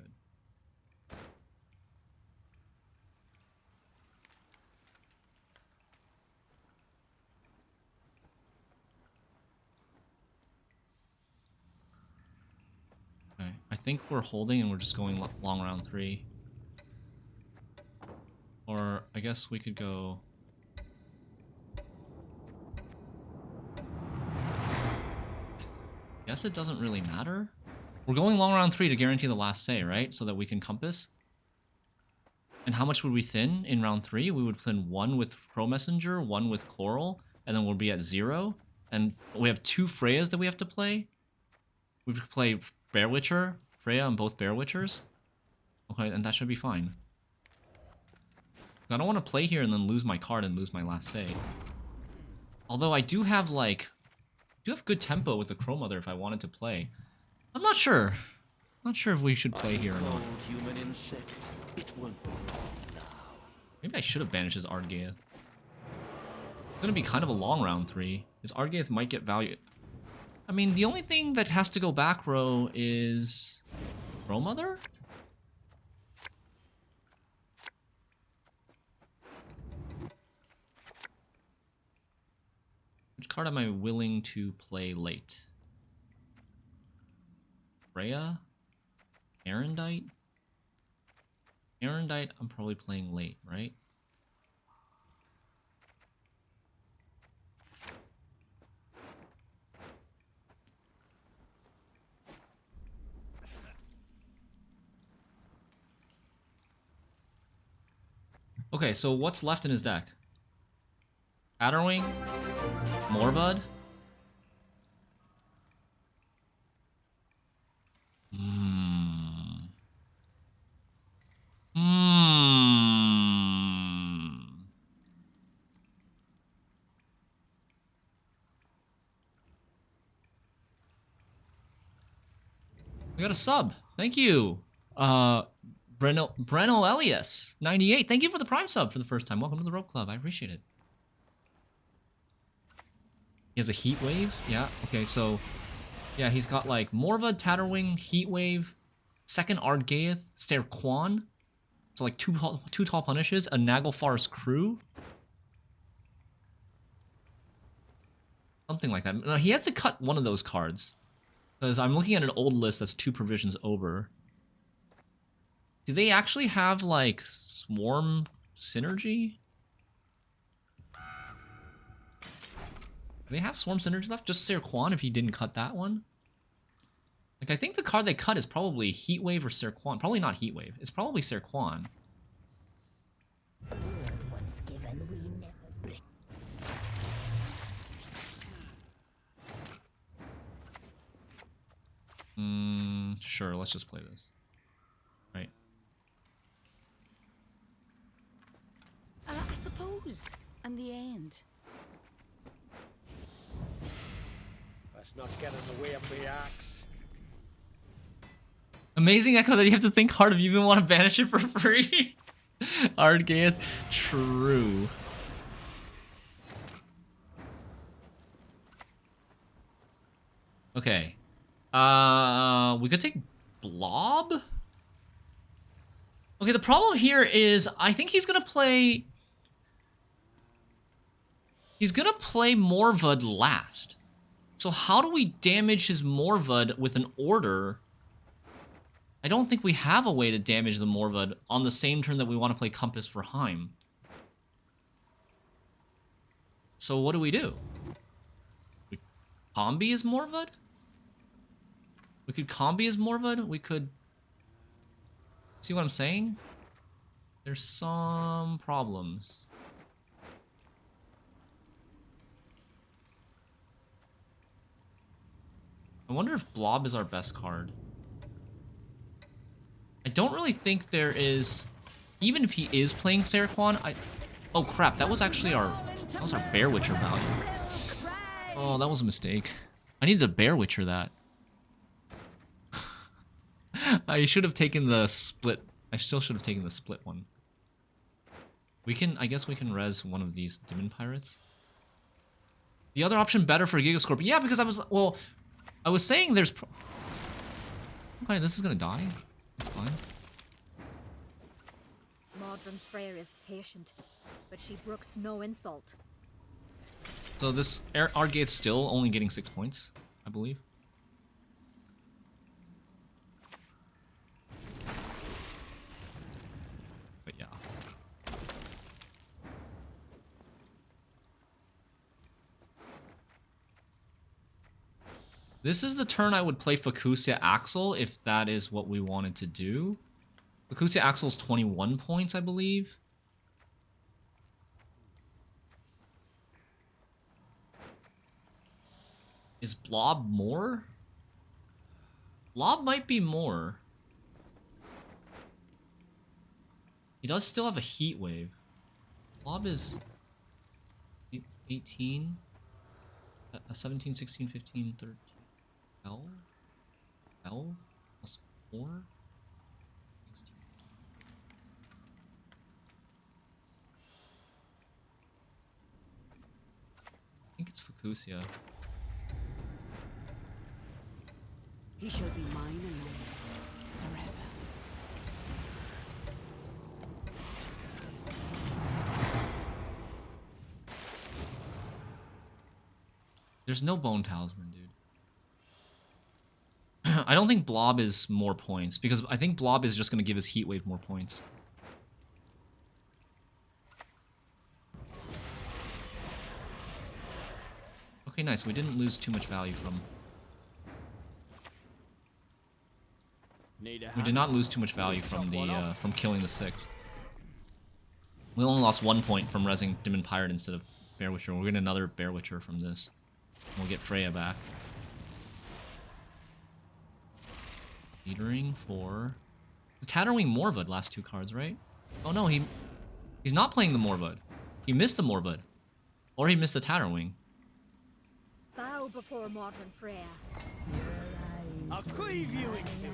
Okay, I think we're holding and we're just going long round 3. Or I guess we could go... Guess it doesn't really matter. We're going long round 3 to guarantee the last say, right? So that we can compass. And how much would we thin in round 3? We would thin 1 with Crow Messenger, 1 with Coral, and then we'll be at 0. And we have 2 Freyas that we have to play. We could play Bear Witcher, Freya, and both Bear Witchers. Okay, and that should be fine. I don't want to play here and then lose my card and lose my last say. Although I do have like... I do have good tempo with the Crow Mother if I wanted to play. I'm not sure. Not sure if we should play here or not. Human insect. It won't be long now. Maybe I should have banished his Ardgea. It's gonna be kind of a long round 3. His Ardgea might get value. I mean, the only thing that has to go back row is... Crow Mother? Which card am I willing to play late? Freya? Erendite? Erendite, I'm probably playing late, right? Okay, so what's left in his deck? Tatterwing? Morbud? I got a sub. Thank you. Breno Elias, 98. Thank you for the Prime sub for the first time. Welcome to the Rope Club. I appreciate it. He has a Heat Wave? Yeah, okay, so... Yeah, he's got like Morva, Tatterwing, Heat Wave, second Ardgea, Stair Quan. So like two tall punishes, a Naglfar's Crew. Something like that. No, he has to cut one of those cards. Because I'm looking at an old list that's 2 provisions over. Do they actually have like Swarm Synergy? Do they have Swarm Synergy left? Just Ser Quan if he didn't cut that one? Like, I think the card they cut is probably Heat Wave or Ser Quan. Probably not Heat Wave. It's probably Ser Quan. Sure, let's just play this. Right. I suppose. And the end. Let's not get in the way of the axe. Amazing Echo that you have to think hard if you even want to banish it for free. Ardgea, true. Okay. We could take Blob? Okay, the problem here is I think he's gonna play... He's gonna play Morvud last. So how do we damage his Morvud with an order? I don't think we have a way to damage the Morvud on the same turn that we want to play Compass for Heim. So what do? We combi his Morvud? We could combi his Morvud? We could... See what I'm saying? There's some problems. I wonder if Blob is our best card. I don't really think there is... Even if he is playing Serquan, oh crap, that was actually our... That was our Bear Witcher value. Oh, that was a mistake. I needed to Bear Witcher that. I should have taken the split. I still should have taken the split one. We can... I guess we can res one of these Demon Pirates. The other option better for Gigascorpion. Yeah, because I was... Well, I was saying there's... Okay, this is gonna die. That's fine. Modern Freyr is patient, but she brooks no insult. So this our gate's still only getting 6 points, I believe. But yeah. This is the turn I would play Facusia Axel if that is what we wanted to do. Facusia Axel's 21 points, I believe. Is Blob more? Blob might be more. He does still have a heat wave. Blob is 18, 17, 16, 15, 13. L plus 4. 16. I think it's Facusia. He shall be mine alone, forever. There's no Bone Talisman, dude. I don't think Blob is more points, because I think Blob is just going to give his Heat Wave more points. Okay, nice. We didn't lose too much value from... We did not lose too much value from the from killing the 6. We only lost 1 point from resing Demon Pirate instead of Bear Witcher. We'll get another Bear Witcher from this. We'll get Freya back. Leadering for the Tatterwing Morvud. Last 2 cards, right? Oh no, he's not playing the Morvud. He missed the Morvud, or he missed the Tatterwing. Bow before modern Freya. I'll cleave you in two.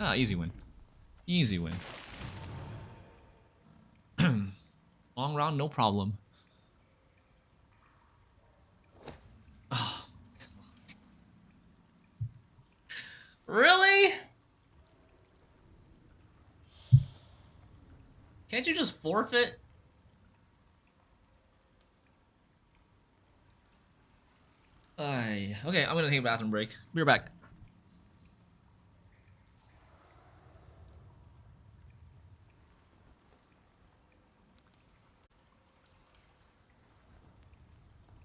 Ah, easy win. Easy win. Long round, no problem. Oh. Really? Can't you just forfeit? Okay, I'm gonna take a bathroom break. Be right back.